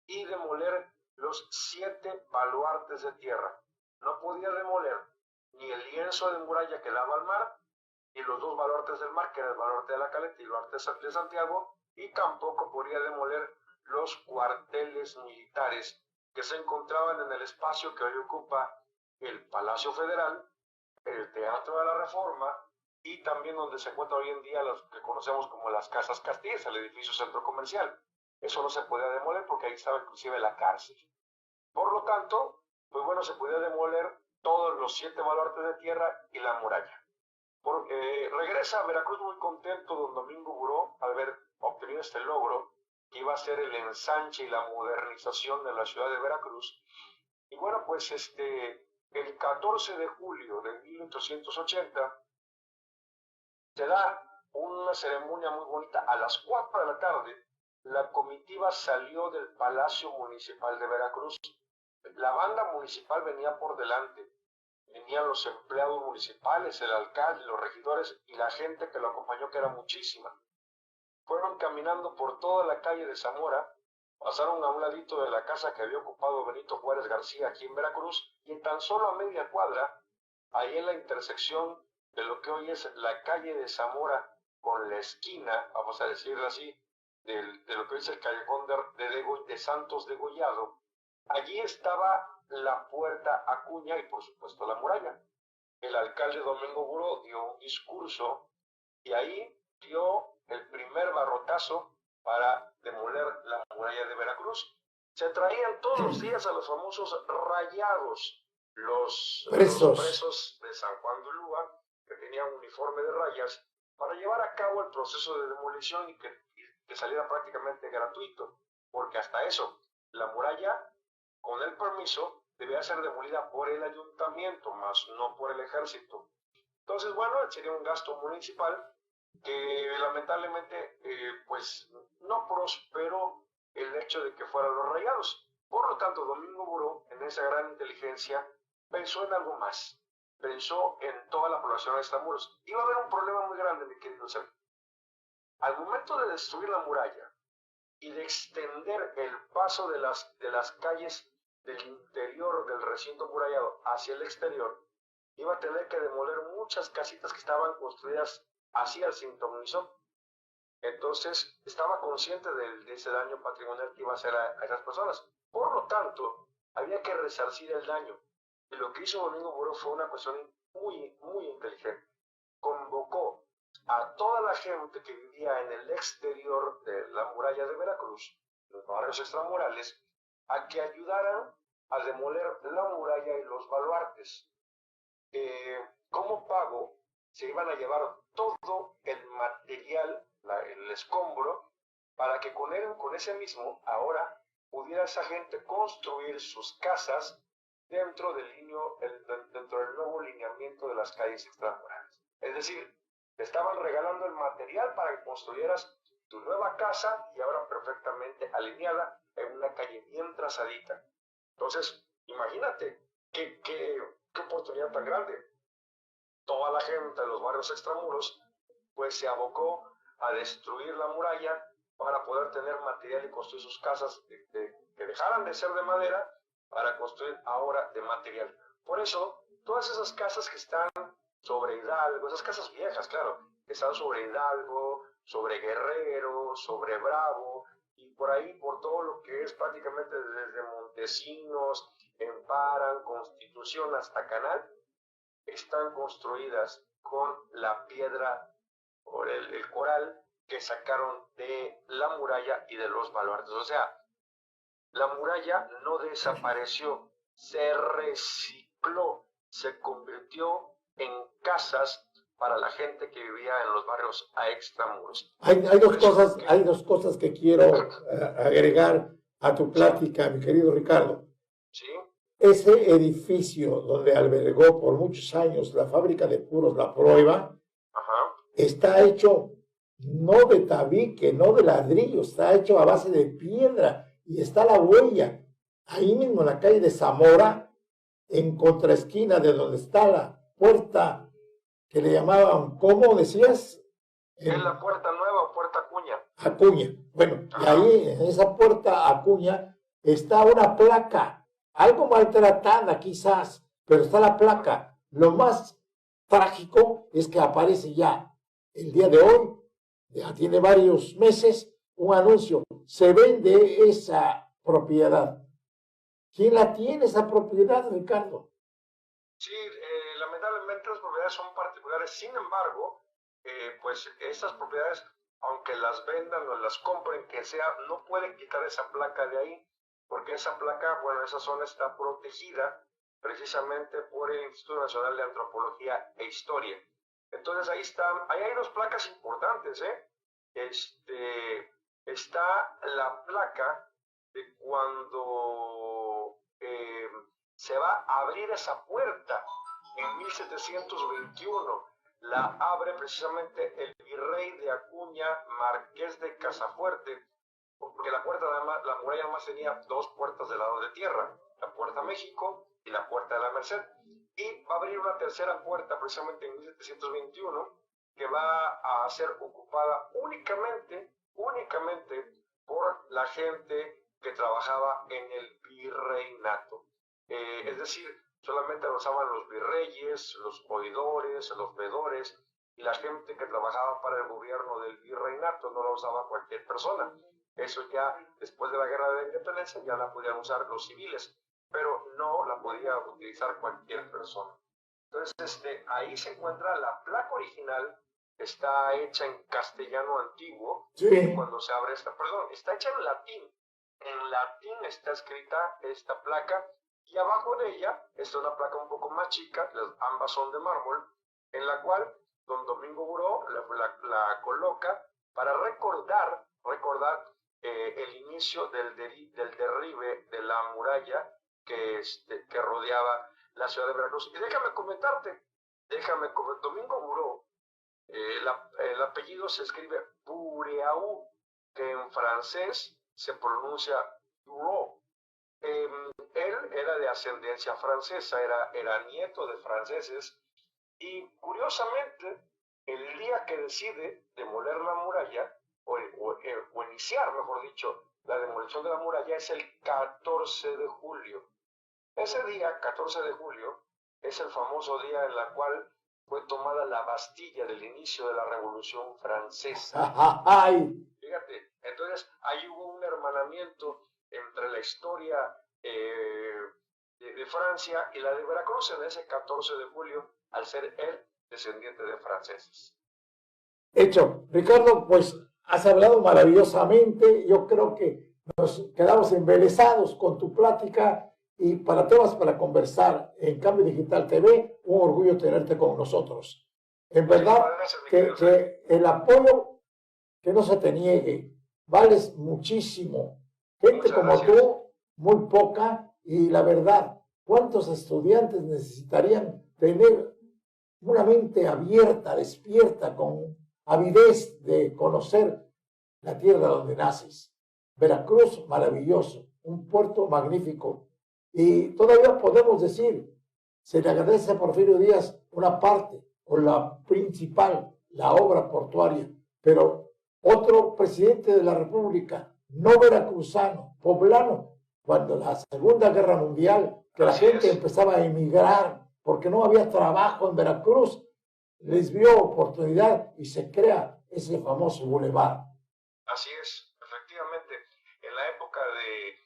y demoler los 7 baluartes de tierra. No podía demoler ni el lienzo de muralla que daba al mar, ni los 2 baluartes del mar, que era el baluarte de la Caleta y el baluarte de Santiago, y tampoco podía demoler los cuarteles militares que se encontraban en el espacio que hoy ocupa el Palacio Federal, el Teatro de la Reforma, y también donde se encuentra hoy en día los que conocemos como las Casas Castillas, el edificio centro comercial. Eso no se podía demoler porque ahí estaba inclusive la cárcel. Por lo tanto, pues bueno, se podía demoler todos los 7 baluartes de tierra y la muralla. Regresa a Veracruz muy contento don Domingo Buró al haber obtenido este logro, que iba a ser el ensanche y la modernización de la ciudad de Veracruz. Y bueno, pues el 14 de julio de 1880 se da una ceremonia muy bonita. A las 4 de la tarde, la comitiva salió del Palacio Municipal de Veracruz. La banda municipal venía por delante. Venían los empleados municipales, el alcalde, los regidores y la gente que lo acompañó, que era muchísima. Fueron caminando por toda la calle de Zamora, pasaron a un ladito de la casa que había ocupado Benito Juárez García aquí en Veracruz, y en tan solo a media cuadra, ahí en la intersección de lo que hoy es la calle de Zamora con la esquina, vamos a decirlo así, de lo que hoy es el callejón de Santos Degollado, allí estaba la puerta Acuña y por supuesto la muralla. el alcalde Domingo Buró dio un discurso y ahí dio el primer barrotazo para demoler la muralla de Veracruz. Se traían todos los días a los famosos rayados, los presos de San Juan de Ulúa, que tenían uniforme de rayas, para llevar a cabo el proceso de demolición y que saliera prácticamente gratuito, porque hasta eso, la muralla, con el permiso, debía ser demolida por el ayuntamiento, más no por el ejército. Entonces, bueno, sería un gasto municipal que lamentablemente pues no prosperó el hecho de que fueran los rayados. Por lo tanto, Domingo Buró, en esa gran inteligencia, pensó en algo más. Pensó en toda la población de Extramuros. Iba a haber un problema muy grande, mi querido Sergio. Al momento de destruir la muralla y de extender el paso de las calles del interior del recinto murallado hacia el exterior, iba a tener que demoler muchas casitas que estaban construidas hacia el sintonizón. Entonces, estaba consciente de ese daño patrimonial que iba a hacer a esas personas. Por lo tanto, había que resarcir el daño. Y lo que hizo Domingo Buró fue una cuestión muy, muy inteligente. Convocó a toda la gente que vivía en el exterior de la muralla de Veracruz, los barrios extramurales, a que ayudaran a demoler la muralla y los baluartes. Como pago, se iban a llevar todo el material, el escombro, para que con ese mismo, ahora pudiera esa gente construir sus casas dentro del nuevo lineamiento de las calles extramurales. Es decir, te estaban regalando el material para que construyeras tu nueva casa y ahora perfectamente alineada en una calle bien trazadita. Entonces, imagínate qué oportunidad tan grande. Toda la gente de los barrios extramuros pues se abocó a destruir la muralla para poder tener material y construir sus casas que dejaran de ser de madera para construir ahora de material. Por eso, todas esas casas que están sobre Hidalgo, esas casas viejas, claro, que están sobre Hidalgo, sobre Guerrero, sobre Bravo, y por ahí, por todo lo que es prácticamente desde Montesinos, Emparan, Constitución hasta Canal, están construidas con la piedra o el coral que sacaron de la muralla y de los baluartes. O sea, la muralla no desapareció, se recicló, se convirtió en casas para la gente que vivía en los barrios a extramuros. Hay dos cosas que quiero agregar a tu plática, mi querido Ricardo. ¿Sí? Ese edificio donde albergó por muchos años la fábrica de puros La Prueba, está hecho no de tabique, no de ladrillo, está hecho a base de piedra y está la huella ahí mismo en la calle de Zamora, en contraesquina de donde está la puerta que le llamaban, ¿cómo decías? Es la puerta nueva o puerta Acuña. Acuña. Bueno, y ahí en esa puerta Acuña está una placa, algo maltratada quizás, pero está la placa. Lo más trágico es que aparece ya el día de hoy, ya tiene varios meses, un anuncio. Se vende esa propiedad. ¿Quién la tiene esa propiedad, Ricardo? Sí, lamentablemente las propiedades son particulares. Sin embargo, pues esas propiedades, aunque las vendan o las compren, que sea, no pueden quitar esa placa de ahí, porque esa placa, bueno, esa zona está protegida precisamente por el Instituto Nacional de Antropología e Historia. Entonces ahí hay dos placas importantes, está la placa de cuando se va a abrir esa puerta en 1721. La abre precisamente el virrey de Acuña, Marqués de Casafuerte, porque la muralla además tenía dos puertas del lado de tierra, la puerta México y la puerta de la Merced. Y va a abrir una tercera puerta precisamente en 1721 que va a ser ocupada únicamente por la gente que trabajaba en el virreinato. Es decir, solamente lo usaban los virreyes, los oidores, los veedores y la gente que trabajaba para el gobierno del virreinato, no lo usaba cualquier persona. Eso ya después de la guerra de la independencia ya la podían usar los civiles, pero no la podía utilizar cualquier persona. Entonces, ahí se encuentra la placa original, está hecha en castellano antiguo, Sí. cuando se abre está hecha en latín. En latín está escrita esta placa, y abajo de ella está una placa un poco más chica, ambas son de mármol, en la cual don Domingo Buró la coloca para recordar el inicio del derribe de la muralla que rodeaba la ciudad de Veracruz. Y déjame comentarte, Domingo Buró, el apellido se escribe Bureau, que en francés se pronuncia Bureau. Él era de ascendencia francesa, era nieto de franceses, y curiosamente, el día que decide demoler la muralla, o iniciar, mejor dicho, la demolición de la muralla, es el 14 de julio. Ese día, 14 de julio, es el famoso día en el cual fue tomada la Bastilla del inicio de la Revolución Francesa. Ay. Fíjate, entonces ahí hubo un hermanamiento entre la historia de Francia y la de Veracruz en ese 14 de julio, al ser él descendiente de franceses. Hecho, Ricardo, pues has hablado maravillosamente. Yo creo que nos quedamos embelesados con tu plática, y para temas para conversar en Cambio Digital TV, un orgullo tenerte con nosotros. En verdad, que el apoyo que no se te niegue, vales muchísimo. Gente como tú, muy poca, y la verdad, ¿cuántos estudiantes necesitarían tener una mente abierta, despierta, con avidez de conocer la tierra donde naces? Veracruz, maravilloso, un puerto magnífico. Y todavía podemos decir, se le agradece a Porfirio Díaz una parte, o la principal, la obra portuaria, pero otro presidente de la República, no veracruzano, poblano, cuando la Segunda Guerra Mundial, que la gente empezaba a emigrar porque no había trabajo en Veracruz, les vio oportunidad y se crea ese famoso bulevar. Así es, efectivamente. En la época de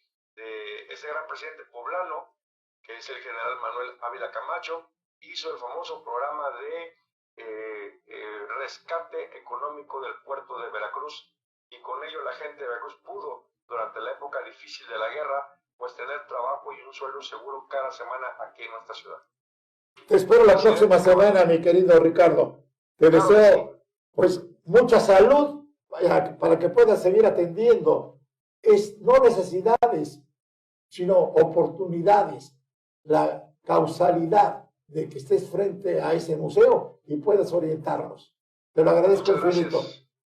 ese gran presidente poblano, que es el general Manuel Ávila Camacho, hizo el famoso programa de rescate económico del puerto de Veracruz, y con ello la gente de Veracruz pudo, durante la época difícil de la guerra, pues tener trabajo y un sueldo seguro cada semana aquí en nuestra ciudad. Te espero la próxima semana, mi querido Ricardo. Te deseo pues mucha salud para que puedas seguir atendiendo. No necesidades, sino oportunidades, la causalidad de que estés frente a ese museo y puedas orientarnos. Te lo agradezco infinito.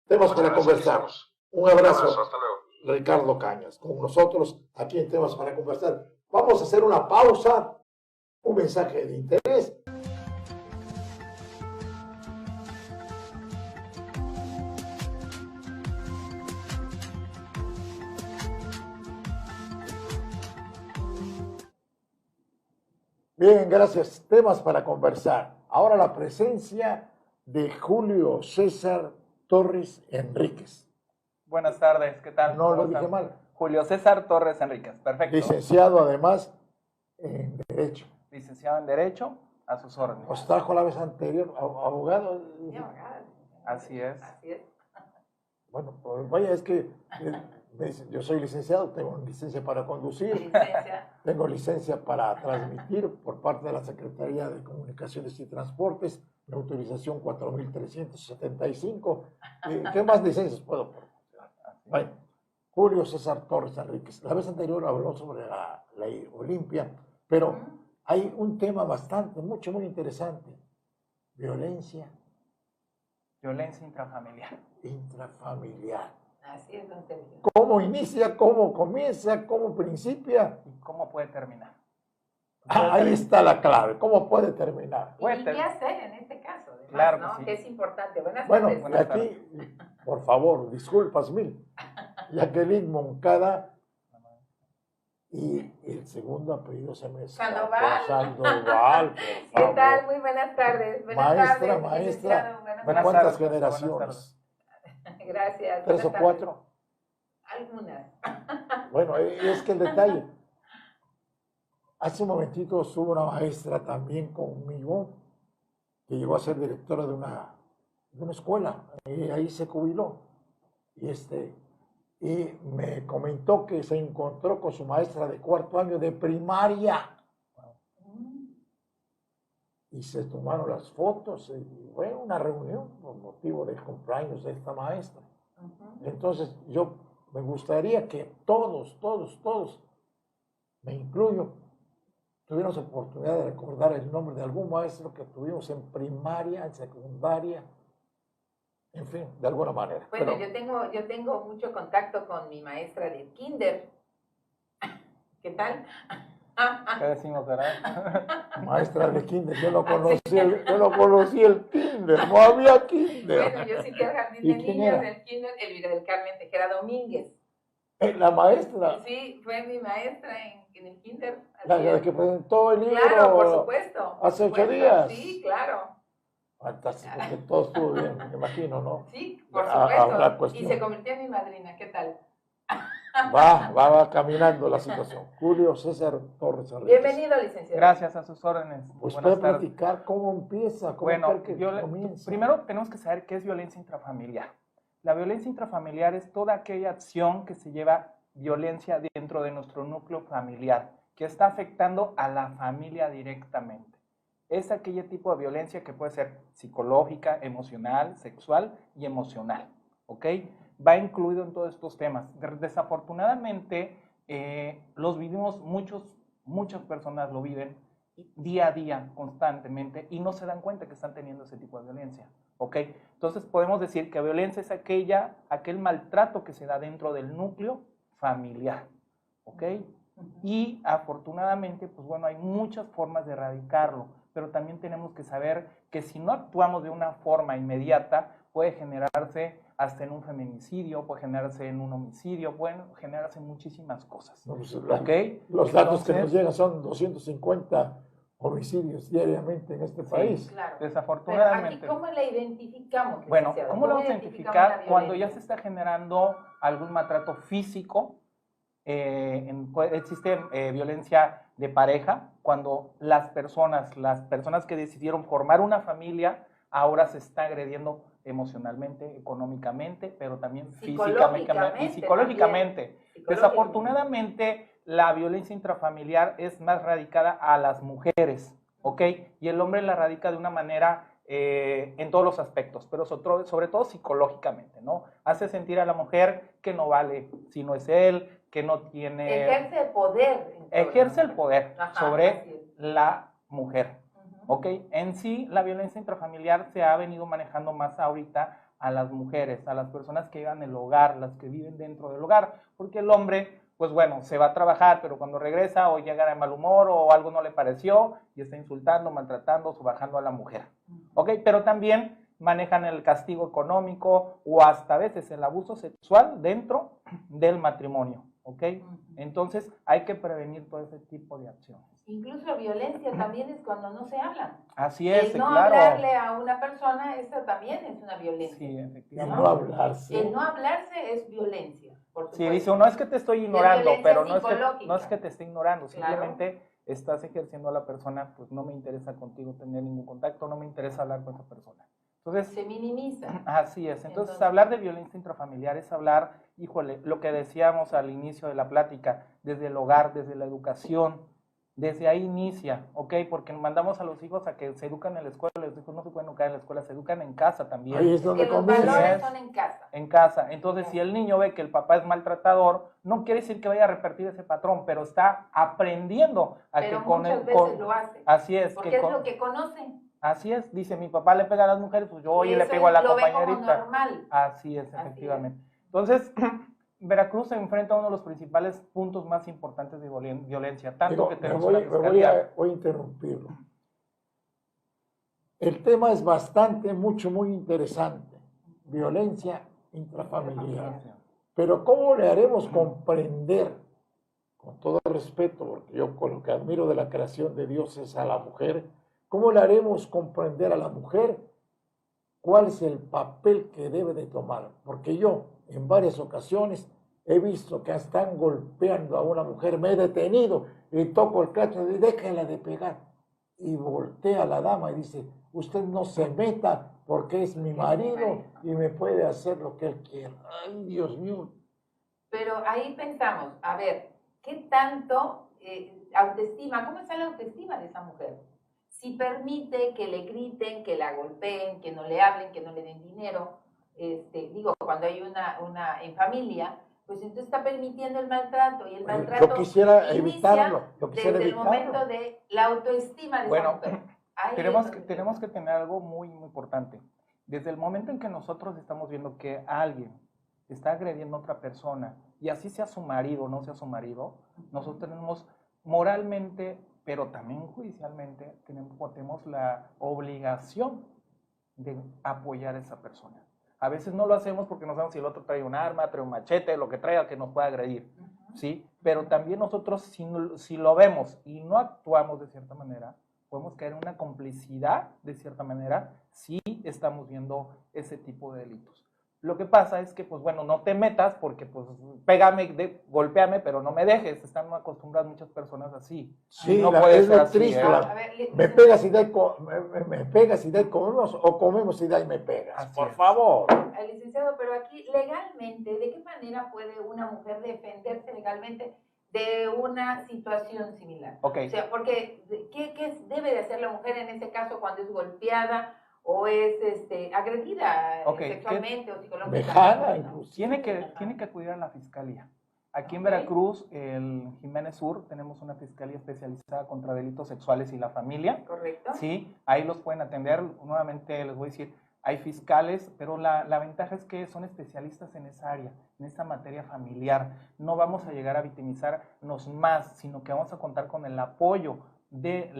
Temas para conversar. Un abrazo. Hasta luego. Ricardo Cañas, con nosotros aquí en Temas para Conversar. Vamos a hacer una pausa, un mensaje de interés. Bien, gracias. Temas para conversar. Ahora la presencia de Julio César Torres Enríquez. Buenas tardes, ¿qué tal? No lo dije mal. Julio César Torres Enríquez, perfecto. Licenciado además en Derecho. Licenciado en Derecho, a sus órdenes. Nos trajo la vez anterior, abogado. Sí, abogado. Así es. Así es. Bueno, pues vaya, es que yo soy licenciado, tengo licencia para conducir, tengo licencia para transmitir por parte de la Secretaría de Comunicaciones y Transportes, la autorización 4375. ¿Qué más licencias puedo proporcionar? Bueno, Julio César Torres Enríquez. La vez anterior habló sobre la ley Olimpia, pero hay un tema muy interesante: violencia. Violencia intrafamiliar. Intrafamiliar. Así es, don Sergio. ¿Cómo inicia? ¿Cómo comienza? ¿Cómo principia? ¿Y cómo puede terminar? Ahí está la clave. ¿Cómo puede terminar? Y ya sé, en este caso, además, claro que ¿no? sí. Que es importante. Buenas Bueno, tardes. Buenas aquí, por favor, disculpas mil. Jacqueline Moncada, y el segundo apellido se me escapa. Sandoval. Sandoval, por favor. ¿Qué tal? Muy buenas tardes. Maestra, licenciado. ¿de Buenas cuántas tardes, generaciones? Gracias. 3 o 4. Algunas. Bueno, es que el detalle. Hace un momentito estuvo una maestra también conmigo, que llegó a ser directora de una escuela, y ahí se jubiló. Y me comentó que se encontró con su maestra de 4º año de primaria. Y se tomaron las fotos, y fue una reunión por motivo del cumpleaños de esta maestra. Entonces, me gustaría que todos, me incluyo, tuviéramos oportunidad de recordar el nombre de algún maestro que tuvimos en primaria, en secundaria, en fin, de alguna manera. Bueno, Pero, yo tengo mucho contacto con mi maestra de kinder. ¿Qué tal? ¿Qué decimos, verdad? maestra de kinder, yo no conocí el kinder, no había kinder. Bueno, yo sí que al jardín ¿Y de quién niños era? del kinder, Elvira del Carmen Tejera Domínguez. La maestra, Sí, fue mi maestra en el kinder. la así es. que presentó el libro Claro, por supuesto. por hace 8 supuesto. días. Sí, claro. Fantástico, que todo estuvo bien, me imagino, ¿no? Sí, por Habrá supuesto. Y cuestión. se convirtió en mi madrina. ¿Qué tal? Va caminando la situación. Julio César Torres Arríquez. Bienvenido, licenciado. Gracias, a sus órdenes. Pues Buenas puede tardes. platicar cómo empieza, cómo Bueno, cree que comienza. primero tenemos que saber qué es violencia intrafamiliar. La violencia intrafamiliar es toda aquella acción que se lleva violencia dentro de nuestro núcleo familiar, que está afectando a la familia directamente. Es aquel tipo de violencia que puede ser psicológica, emocional, sexual y emocional, ¿ok? Va incluido en todos estos temas. Desafortunadamente, los vivimos muchas personas lo viven día a día, constantemente, y no se dan cuenta que están teniendo ese tipo de violencia, ¿ok? Entonces podemos decir que violencia es aquel maltrato que se da dentro del núcleo familiar, ¿ok? Y afortunadamente, pues bueno, hay muchas formas de erradicarlo, pero también tenemos que saber que si no actuamos de una forma inmediata, puede generarse hasta en un feminicidio, puede generarse en un homicidio, pueden generarse muchísimas cosas. No, pues, ¿Ok? los datos que nos Entonces, llegan son 250 homicidios diariamente en este país. Claro. desafortunadamente. Pero aquí, ¿cómo la identificamos, Bueno, licenciado? ¿cómo lo vamos a identificamos identificar? la Cuando ya violencia? se está generando algún maltrato físico, existe violencia de pareja, cuando las personas que decidieron formar una familia, ahora se está agrediendo emocionalmente, económicamente, pero también físicamente y psicológicamente. Desafortunadamente, la violencia intrafamiliar es más radicada a las mujeres, ¿ok? Y el hombre la radica de una manera en todos los aspectos, pero sobre todo psicológicamente, ¿no? Hace sentir a la mujer que no vale si no es él, que no tiene... Ejerce el poder. Ejerce el poder Ajá, sobre la mujer, ¿ok? En sí, la violencia intrafamiliar se ha venido manejando más ahorita a las mujeres, a las personas que viven en el hogar, las que viven dentro del hogar, porque el hombre, pues bueno, se va a trabajar, pero cuando regresa o llega de mal humor o algo no le pareció y está insultando, maltratando, sobajando a la mujer, ¿ok? Pero también manejan el castigo económico o hasta a veces el abuso sexual dentro del matrimonio, ¿ok? Entonces hay que prevenir todo ese tipo de acciones. Incluso violencia también es cuando no se habla. Así es, El no claro. hablarle a una persona, eso también es una violencia. Sí, El efectivamente. no hablarse. El no hablarse es violencia, por supuesto. Sí, dice uno, es que te estoy ignorando, violencia pero no psicológica. es que te esté ignorando, Claro. simplemente estás ejerciendo a la persona, pues no me interesa contigo tener ningún contacto, no me interesa hablar con esa persona. Entonces, Se minimiza. así es. Entonces, Entonces, hablar de violencia intrafamiliar es hablar, híjole, lo que decíamos al inicio de la plática, desde el hogar, desde la educación, desde ahí inicia, ¿ok? Porque mandamos a los hijos a que se educan en la escuela, los hijos no se pueden educar en la escuela, se educan en casa también. Ahí es donde que los comienza. valores son en casa. En casa. Entonces, si el niño ve que el papá es maltratador, no quiere decir que vaya a repetir ese patrón, pero está aprendiendo a Pero que con muchas el... veces lo hace. Así es. Porque que es con- lo que conocen. Así es, dice, mi papá le pega a las mujeres, pues yo hoy Y le eso pego a la lo ve como compañerita. normal. Así es, Así efectivamente. Entonces, Veracruz se enfrenta a uno de los principales puntos más importantes de violencia, tanto Digo, que me tenemos voy, una me voy fiscalía. voy a interrumpirlo. El tema es muy interesante. Violencia intrafamiliar. Pero ¿cómo le haremos comprender, con todo el respeto, porque yo con lo que admiro de la creación de Dios es a la mujer, cómo le haremos comprender a la mujer cuál es el papel que debe de tomar? Porque yo en varias ocasiones he visto que están golpeando a una mujer, me he detenido y toco el cacho y déjenla de pegar. y voltea a la dama y dice, usted no se meta porque es mi marido y me puede hacer lo que él quiera. Ay, Dios mío. Pero ahí pensamos, a ver, ¿qué tanto autoestima, cómo está la autoestima de esa mujer? Si permite que le griten, que la golpeen, que no le hablen, que no le den dinero, digo, cuando hay una en familia, pues entonces está permitiendo el maltrato, y el maltrato Yo quisiera inicia evitarlo. desde el momento de la autoestima de esa mujer. Tenemos que tener algo muy, muy importante. Desde el momento en que nosotros estamos viendo que alguien está agrediendo a otra persona, y así sea su marido o no sea su marido, nosotros tenemos moralmente, pero también judicialmente, tenemos la obligación de apoyar a esa persona. A veces no lo hacemos porque no sabemos si el otro trae un arma, trae un machete, lo que traiga que nos pueda agredir, ¿sí? Pero también nosotros, si lo vemos y no actuamos de cierta manera, podemos caer en una complicidad, de cierta manera, si estamos viendo ese tipo de delitos. Lo que pasa es que, pues bueno, no te metas porque, pues, pégame, golpéame, pero no me dejes. Están acostumbradas muchas personas así. Sí, no puede ser así, triste. Me pegas y de ahí comemos, o comemos y de ahí me pegas. Así por es. favor. Licenciado, pero aquí legalmente, ¿de qué manera puede una mujer defenderse legalmente de una situación similar? Okay. O sea, porque ¿qué debe de hacer la mujer en ese caso cuando es golpeada o es agredida sexualmente o psicológicamente? Vejada, incluso. Tiene que acudir a la fiscalía. Aquí en Veracruz, el Jiménez Sur, tenemos una fiscalía especializada contra delitos sexuales y la familia. Correcto. Sí, ahí los pueden atender. Nuevamente les voy a decir, hay fiscales, pero la ventaja es que son especialistas en esa área, en esa materia familiar. No vamos a llegar a victimizarnos más, sino que vamos a contar con el apoyo de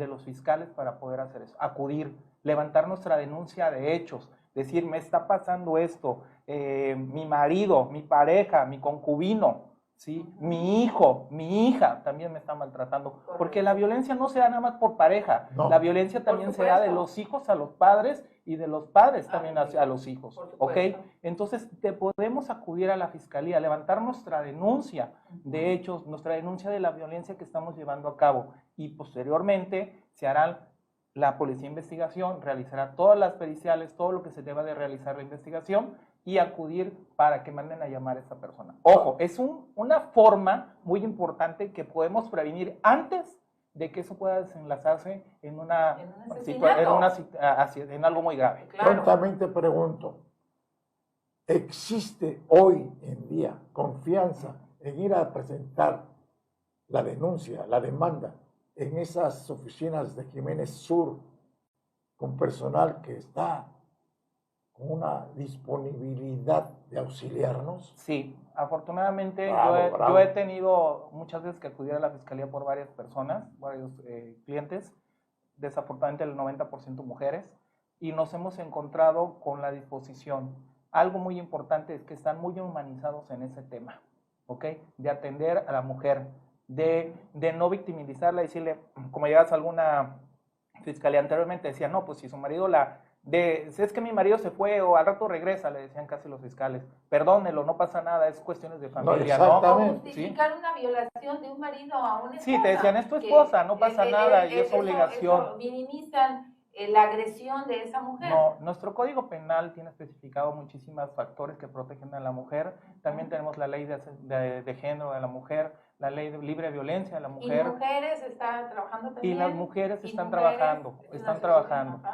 los fiscales para poder hacer eso. Acudir, levantar nuestra denuncia de hechos, decir, me está pasando esto, mi marido, mi pareja, mi concubino, ¿sí? Mi hijo, mi hija también me está maltratando. Correcto. Porque la violencia no se da nada más por pareja, no. La violencia también se da de los hijos a los padres y de los padres también hacia los hijos, ¿ok? Entonces, podemos acudir a la fiscalía, levantar nuestra denuncia de hechos, nuestra denuncia de la violencia que estamos llevando a cabo, y posteriormente se hará la policía de investigación, realizará todas las periciales, todo lo que se deba de realizar la investigación, y acudir para que manden a llamar a esa persona. Ojo, es una forma muy importante que podemos prevenir antes de que eso pueda desenlazarse en algo muy grave. Claro. Prontamente pregunto, ¿existe hoy en día confianza en ir a presentar la denuncia, la demanda en esas oficinas de Jiménez Sur con personal que está con una disponibilidad de auxiliarnos? Sí, afortunadamente bravo. Yo he tenido muchas veces que acudir a la fiscalía por varias personas, varios clientes, desafortunadamente el 90% mujeres, y nos hemos encontrado con la disposición. Algo muy importante es que están muy humanizados en ese tema, ¿ok? De atender a la mujer, de no victimizarla, decirle, como llegas a alguna fiscalía anteriormente, decía, no, pues si su marido es que mi marido se fue o al rato regresa, le decían casi los fiscales, perdónelo, no pasa nada, es cuestiones de familia, ¿no? O justificar una violación de un marido a una esposa. Sí, te decían, es tu esposa, no pasa nada, y es obligación. Eso minimizan la agresión de esa mujer. No, nuestro Código Penal tiene especificado muchísimos factores que protegen a la mujer. También tenemos la ley de género de la mujer, la ley de libre violencia de la mujer. Y mujeres están trabajando también. Y las mujeres están trabajando,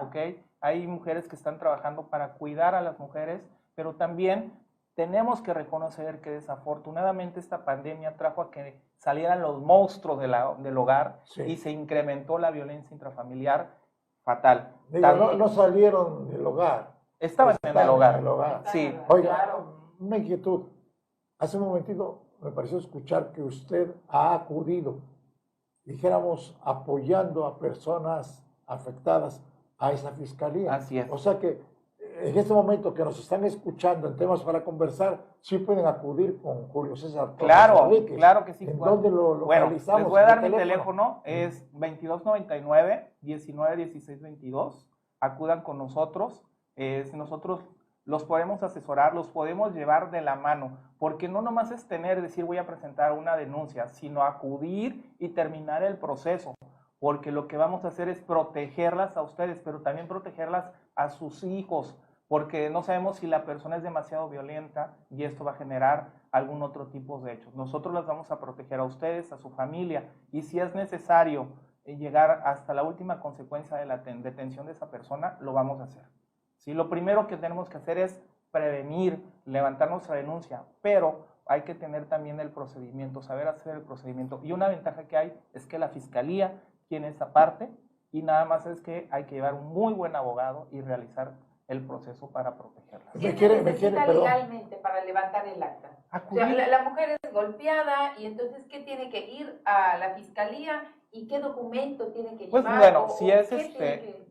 ¿ok? Hay mujeres que están trabajando para cuidar a las mujeres, pero también tenemos que reconocer que desafortunadamente esta pandemia trajo a que salieran los monstruos del hogar, sí, y se incrementó la violencia intrafamiliar fatal. Digo, no salieron del hogar. Estaban en el hogar. Sí. Oiga, claro, una inquietud. Hace un momentito me pareció escuchar que usted ha acudido, dijéramos, apoyando a personas afectadas a esa fiscalía. Así es. O sea que en este momento que nos están escuchando en temas para conversar, sí pueden acudir con Julio César. Claro, claro que sí. ¿En dónde lo localizamos? Bueno, les voy a dar mi teléfono, es 2299-191622. Acudan con nosotros, nosotros los podemos asesorar, los podemos llevar de la mano, porque no nomás es decir voy a presentar una denuncia, sino acudir y terminar el proceso. porque lo que vamos a hacer es protegerlas a ustedes, pero también protegerlas a sus hijos, porque no sabemos si la persona es demasiado violenta y esto va a generar algún otro tipo de hechos. Nosotros las vamos a proteger a ustedes, a su familia, y si es necesario llegar hasta la última consecuencia de la detención de esa persona, lo vamos a hacer. ¿Sí? Lo primero que tenemos que hacer es prevenir, levantar nuestra denuncia, pero hay que tener también el procedimiento, saber hacer el procedimiento. Y una ventaja que hay es que la Fiscalía tiene esa parte y nada más es que hay que llevar un muy buen abogado y realizar el proceso para protegerla. ¿Qué se necesita legalmente para levantar el acta? O sea, la mujer es golpeada y entonces, ¿qué tiene que ir a la Fiscalía y qué documento tiene que llevar? Pues bueno, si es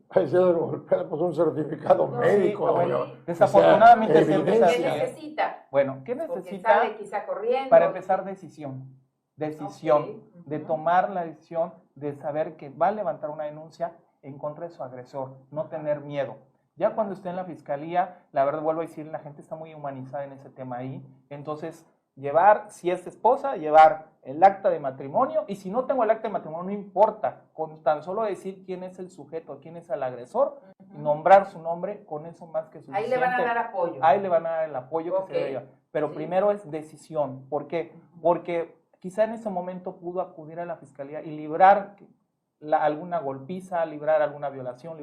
pues un certificado médico. Bueno, desafortunadamente siempre es así. ¿Qué necesita? Bueno, ¿qué necesita? Porque sale quizá corriendo. Para empezar, decisión de tomar la decisión de saber que va a levantar una denuncia en contra de su agresor, no tener miedo. Ya cuando esté en la Fiscalía, la verdad vuelvo a decir, la gente está muy humanizada en ese tema ahí, entonces llevar, si es esposa, llevar el acta de matrimonio, y si no tengo el acta de matrimonio, no importa, con tan solo decir quién es el sujeto, quién es el agresor, y nombrar su nombre, con eso más que suficiente. Ahí le van a dar apoyo. Ahí le van a dar el apoyo que se debe. Pero primero es decisión. ¿Por qué? Porque quizá en ese momento pudo acudir a la Fiscalía y librar alguna golpiza, librar alguna violación,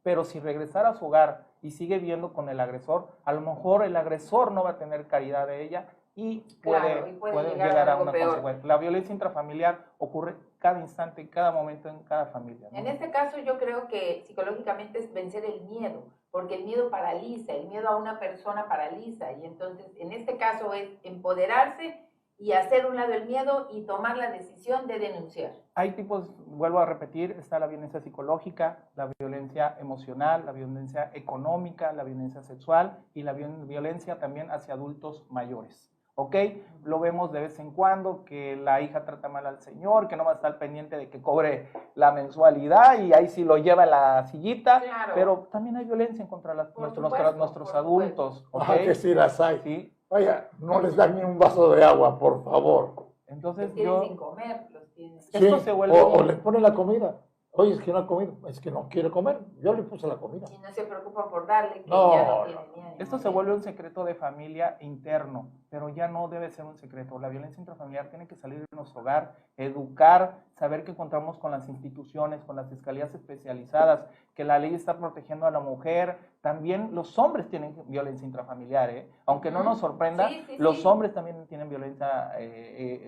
pero si regresara a su hogar y sigue viviendo con el agresor, a lo mejor el agresor no va a tener caridad de ella y puede llegar a una consecuencia. La violencia intrafamiliar ocurre cada instante, en cada momento, en cada familia, ¿no? En este caso yo creo que psicológicamente es vencer el miedo, porque el miedo paraliza, el miedo a una persona paraliza, y entonces en este caso es empoderarse y hacer un lado el miedo y tomar la decisión de denunciar. Hay tipos, vuelvo a repetir, está la violencia psicológica, la violencia emocional, la violencia económica, la violencia sexual y la violencia también hacia adultos mayores. ¿Ok? Lo vemos de vez en cuando, que la hija trata mal al señor, que no va a estar pendiente de que cobre la mensualidad y ahí sí lo lleva a la sillita, claro. Pero también hay violencia contra nuestros adultos. ¿Okay? Que sí las hay. Sí. Vaya, no les dan ni un vaso de agua, por favor. Entonces los tienen sin comer, los tienen. Sí, esto se vuelve o les ponen la comida. Oye, es que no ha comido, es que no quiere comer. Yo le puse la comida. Y no se preocupa por darle, que ya no tiene ni ánimo. Esto se vuelve un secreto de familia interno, pero ya no debe ser un secreto. La violencia intrafamiliar tiene que salir de nuestro hogar, educar, saber que contamos con las instituciones, con las fiscalías especializadas, que la ley está protegiendo a la mujer. También los hombres tienen violencia intrafamiliar, ¿eh? Aunque no nos sorprenda, los hombres también tienen violencia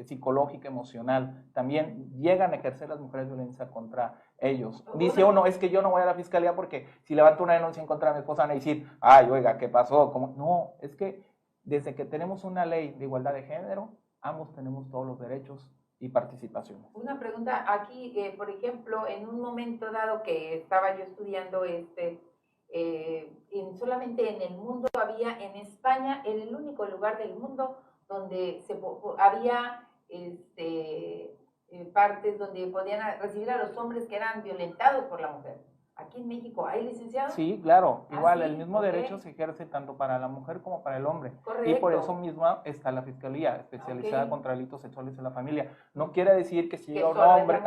psicológica, emocional. También llegan a ejercer las mujeres violencia contra ellos. Dice uno, es que yo no voy a la fiscalía porque si levanto una denuncia en contra de mi esposa van a decir, ay, oiga, ¿qué pasó? ¿Cómo? No, es que desde que tenemos una ley de igualdad de género, ambos tenemos todos los derechos y participación. Una pregunta aquí, por ejemplo, en un momento dado que estaba yo estudiando solamente en el mundo había, en España, en el único lugar del mundo donde había partes donde podían recibir a los hombres que eran violentados por la mujer. Aquí en México, ¿hay licenciado? Sí, claro. Igual, el mismo derecho se ejerce tanto para la mujer como para el hombre. Correcto. Y por eso mismo está la Fiscalía especializada contra delitos sexuales en la familia. No quiere decir que si llega un hombre,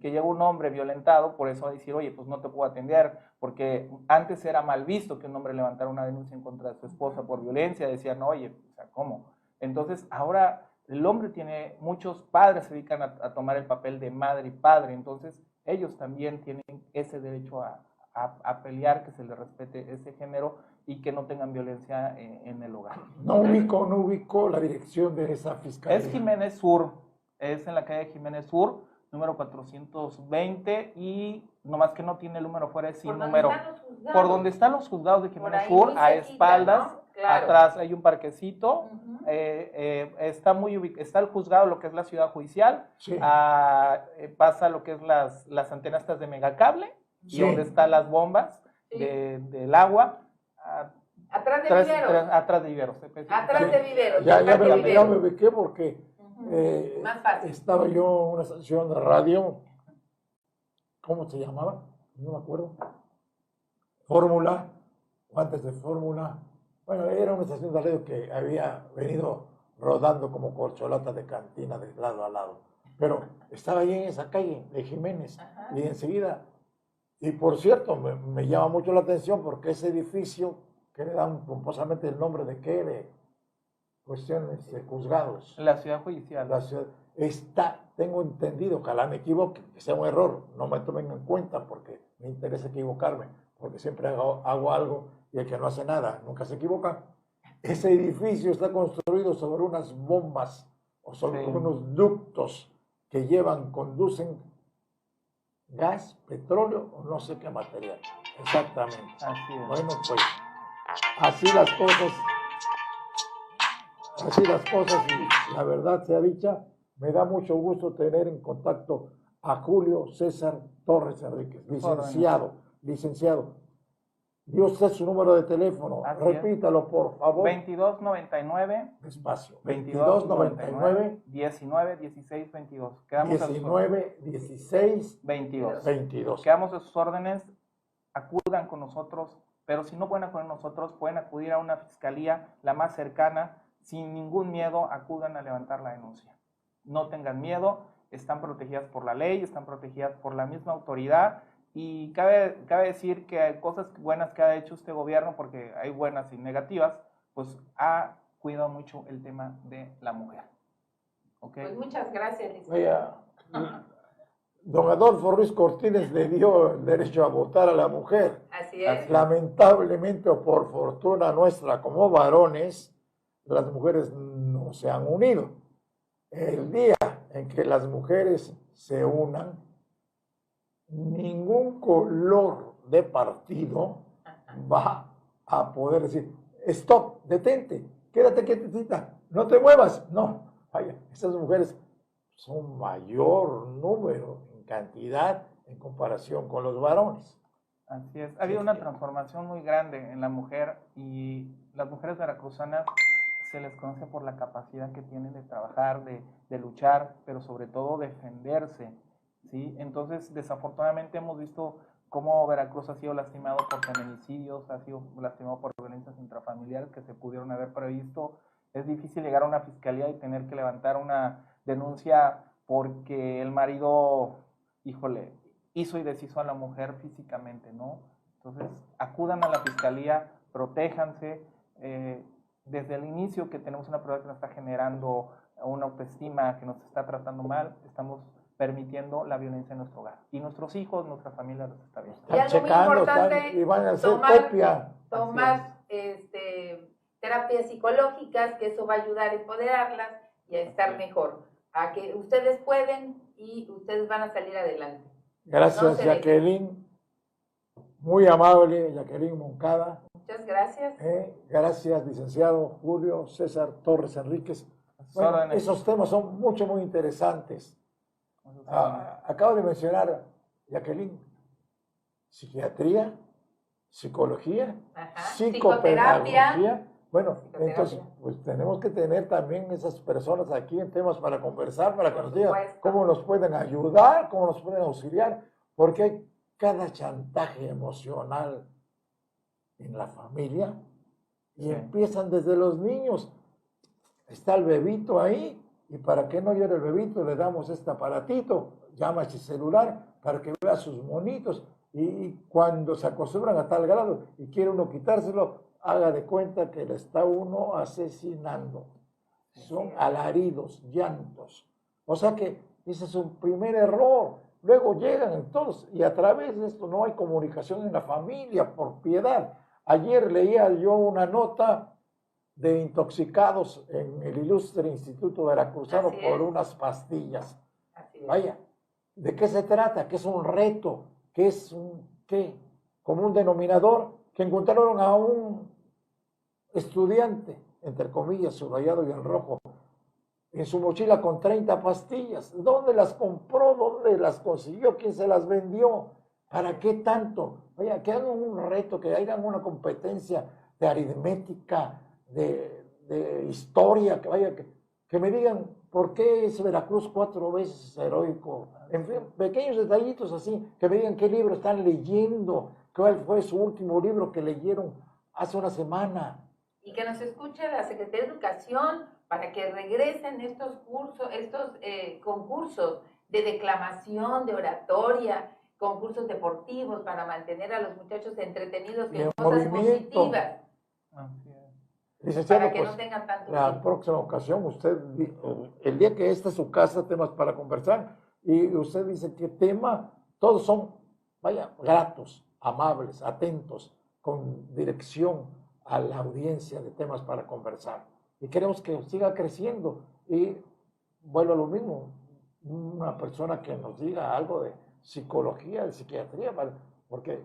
que llega un hombre violentado, por eso va a decir, oye, pues no te puedo atender, porque antes era mal visto que un hombre levantara una denuncia en contra de su esposa por violencia, decían, oye, o sea, ¿cómo? Entonces, ahora el hombre tiene, muchos padres se dedican a tomar el papel de madre y padre, entonces ellos también tienen ese derecho a pelear, que se les respete ese género y que no tengan violencia en el hogar. No ubico la dirección de esa fiscalía. Es Jiménez Sur, es en la calle Jiménez Sur, número 420, y nomás que no tiene el número fuera, es sin número. Por donde están los juzgados de Jiménez Sur, a espaldas, ¿no? Claro. Atrás hay un parquecito, está el juzgado, lo que es la ciudad judicial, pasa lo que es las antenas de megacable, y donde están las bombas del agua. Atrás de Viveros. Atrás de Viveros. Atrás de Viveros. Ya me ubiqué porque estaba yo en una estación de radio, ¿cómo se llamaba? No me acuerdo. Fórmula, o antes de Fórmula. Bueno, era una estación de radio que había venido rodando como corcholata de cantina de lado a lado. pero estaba ahí en esa calle de Jiménez, Ajá. y enseguida, y por cierto, me llama mucho la atención porque ese edificio, que le dan pomposamente el nombre de qué, de cuestiones de juzgados, La ciudad judicial. la ciudad, está, tengo entendido, ojalá me equivoque, que sea un error, no me tomen en cuenta porque me interesa equivocarme, porque siempre hago algo y el que no hace nada nunca se equivoca. Ese edificio está construido sobre unas bombas o sobre Sí. unos ductos que conducen gas, petróleo o no sé qué material. Exactamente. Así es. Bueno, pues así las cosas. Así las cosas, y la verdad sea dicha, me da mucho gusto tener en contacto a Julio César Torres Enríquez, licenciado. Dio usted su número de teléfono, Así es. repítalo por favor. 2299 Despacio. 2299 19 16 22. Quedamos 19 16 22. 22. Quedamos a sus órdenes, acudan con nosotros, pero si no pueden acudir con nosotros, pueden acudir a una fiscalía, la más cercana, sin ningún miedo, acudan a levantar la denuncia. No tengan miedo, están protegidas por la ley, están protegidas por la misma autoridad, y cabe decir que hay cosas buenas que ha hecho este gobierno, porque hay buenas y negativas, pues ha cuidado mucho el tema de la mujer. ¿Okay? Pues muchas gracias, Vaya, don Adolfo Ruiz Cortines le dio el derecho a votar a la mujer. Así es. Lamentablemente o por fortuna nuestra como varones, las mujeres no se han unido. El día en que las mujeres se unan, ningún color de partido va a poder decir, stop, detente, quédate quietecita, no te muevas. No, vaya, estas mujeres son mayor número en cantidad en comparación con los varones. Así es. Ha habido una transformación muy grande en la mujer, y las mujeres veracruzanas se les conoce por la capacidad que tienen de trabajar, de luchar, pero sobre todo defenderse, ¿sí? Entonces, desafortunadamente hemos visto cómo Veracruz ha sido lastimado por feminicidios, ha sido lastimado por violencias intrafamiliares que se pudieron haber previsto. Es difícil llegar a una fiscalía y tener que levantar una denuncia porque el marido, híjole, hizo y deshizo a la mujer físicamente, ¿no? Entonces, acudan a la fiscalía, protéjanse. Desde el inicio que tenemos una prueba que nos está generando una autoestima, que nos está tratando mal, estamos permitiendo la violencia en nuestro hogar. Y nuestros hijos, nuestra familia los está viendo. Y algo muy importante, y van a hacer copia. tomar terapias psicológicas, que eso va a ayudar a empoderarlas y a estar mejor. A que ustedes pueden y ustedes van a salir adelante. Gracias, No se Jacqueline. Muy amable, Jacqueline Moncada. Muchas gracias. Gracias, licenciado Julio César Torres Enríquez. Bueno, esos temas son muy interesantes. Acabo de mencionar, Jacqueline, psiquiatría, psicología, psicopedagogía. Bueno, entonces, pues tenemos que tener también esas personas aquí en temas para conversar, para que nos digan cómo nos pueden ayudar, cómo nos pueden auxiliar, porque hay cada chantaje emocional en la familia y empiezan desde los niños. Está el bebito ahí, y para que no llore el bebito le damos este aparatito, llama ese celular, para que vea sus monitos, y cuando se acostumbran a tal grado y quiere uno quitárselo, haga de cuenta que le está uno asesinando. Son alaridos, llantos. O sea que ese es un primer error. Luego llegan todos, y a través de esto no hay comunicación en la familia, por piedad. Ayer leía yo una nota de intoxicados en el ilustre Instituto Veracruzano por unas pastillas. Vaya, ¿de qué se trata? ¿Qué es un reto? ¿Qué es como un denominador? Que encontraron a un estudiante, entre comillas, subrayado y en rojo, en su mochila con 30 pastillas. ¿Dónde las compró? ¿Dónde las consiguió? ¿Quién se las vendió? ¿Para qué tanto? Vaya, que hagan un reto, que hagan una competencia de aritmética, de historia, que vaya, que me digan por qué es Veracruz 4 veces heroico. En fin, pequeños detallitos así, que me digan qué libro están leyendo, cuál fue su último libro que leyeron hace una semana. Y que nos escuche la Secretaría de Educación, para que regresen estos cursos, estos concursos de declamación, de oratoria, concursos deportivos para mantener a los muchachos entretenidos Y en en cosas movimiento. positivas, Así es. Licenciado, para que pues, no tengan tanto la tiempo. próxima ocasión, usted, el día que esta es su casa, temas para conversar, y usted dice que tema, todos son, vaya, gratos, amables, atentos, con dirección a la audiencia de temas para conversar. Y queremos que siga creciendo. Y vuelvo a lo mismo, una persona que nos diga algo de psicología, de psiquiatría, ¿vale? Porque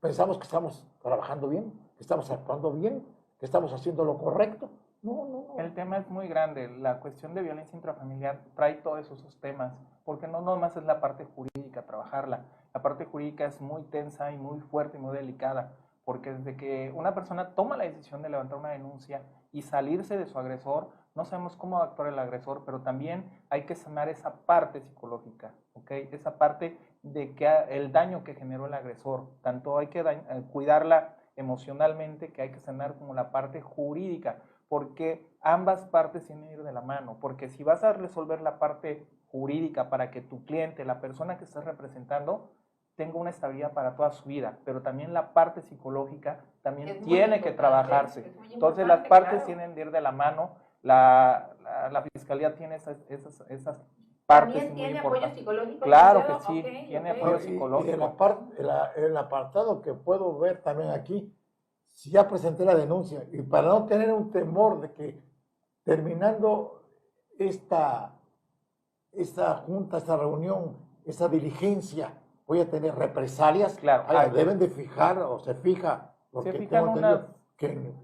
pensamos que estamos trabajando bien, que estamos actuando bien, que estamos haciendo lo correcto. No, no, no. El tema es muy grande. La cuestión de violencia intrafamiliar trae todos esos temas, porque no nomás es la parte jurídica, trabajarla. La parte jurídica es muy tensa y muy fuerte y muy delicada, porque desde que una persona toma la decisión de levantar una denuncia y salirse de su agresor, no sabemos cómo va a actuar el agresor, pero también hay que sanar esa parte psicológica, ¿ok? Esa parte de que el daño que generó el agresor. Tanto hay que cuidarla emocionalmente, que hay que sanar, como la parte jurídica, porque ambas partes tienen que ir de la mano, porque si vas a resolver la parte jurídica para que tu cliente, la persona que estás representando, tenga una estabilidad para toda su vida, pero también la parte psicológica también tiene que trabajarse. Entonces las partes claro. tienen de ir de la mano, la fiscalía tiene esas partes ¿También muy tiene apoyo importantes. psicológico? Claro que licenciado? sí, Ok, tiene ok. apoyo Y psicológico. el apartado que puedo ver también aquí, si ya presenté la denuncia, y para no tener un temor de que terminando esta junta, esta reunión, esta diligencia, voy a tener represalias, Claro, deben de fijar o se fija, porque se fijan tengo entendido unas, que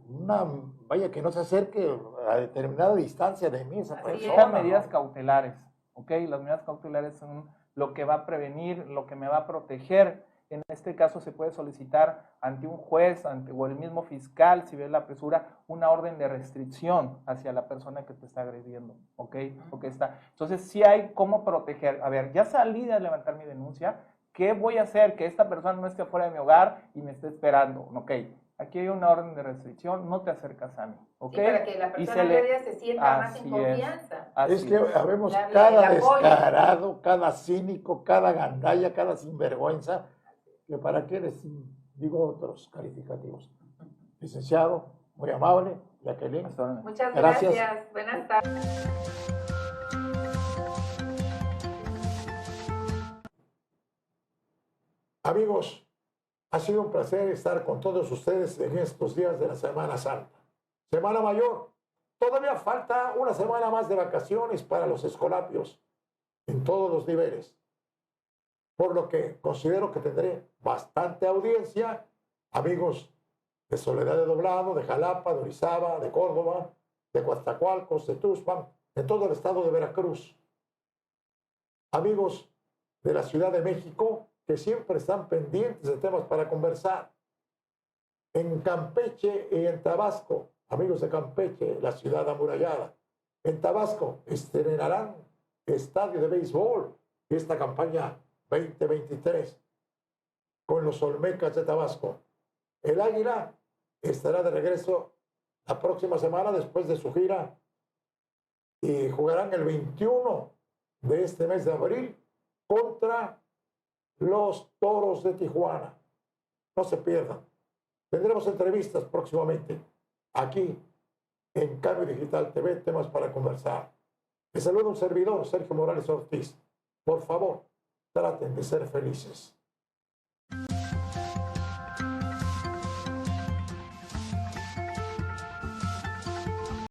vaya, que no se acerque a determinada distancia de mí esa Así se es. persona. fijan medidas ¿no? cautelares, ¿ok? Las medidas cautelares son lo que va a prevenir, lo que me va a proteger. En este caso se puede solicitar ante un juez o el mismo fiscal, si ve la apresura, una orden de restricción hacia la persona que te está agrediendo, ¿ok? Entonces sí hay cómo proteger. A ver, ya salí de levantar mi denuncia, ¿qué voy a hacer? Que esta persona no esté fuera de mi hogar y me esté esperando, ¿ok? Aquí hay una orden de restricción, no te acercas a mí, ¿ok? Sí, para que la persona agredida se sienta más en confianza. Es que habemos Darle cada el apoyo. descarado, cada cínico, cada gandalla, cada sinvergüenza, que para qué les digo otros calificativos. Licenciado, muy amable, Jacqueline. Muchas Gracias. gracias. Buenas tardes. Amigos, ha sido un placer estar con todos ustedes en estos días de la Semana Santa. Semana Mayor. Todavía falta una semana más de vacaciones para los escolapios en todos los niveles. Por lo que considero que tendré bastante audiencia, amigos de Soledad de Doblado, de Jalapa, de Orizaba, de Córdoba, de Coatzacoalcos, de Tuxpan, en todo el estado de Veracruz. Amigos de la Ciudad de México, que siempre están pendientes de temas para conversar. En Campeche y en Tabasco, amigos de Campeche, la ciudad amurallada. En Tabasco estrenarán estadio de béisbol y esta campaña 2023 con los Olmecas de Tabasco. El Águila estará de regreso la próxima semana después de su gira y jugarán el 21 de este mes de abril contra los Toros de Tijuana. No se pierdan. Tendremos entrevistas próximamente aquí en Cambio Digital TV, temas para conversar. Les saluda un servidor, Sergio Morales Ortiz. Por favor, traten de ser felices.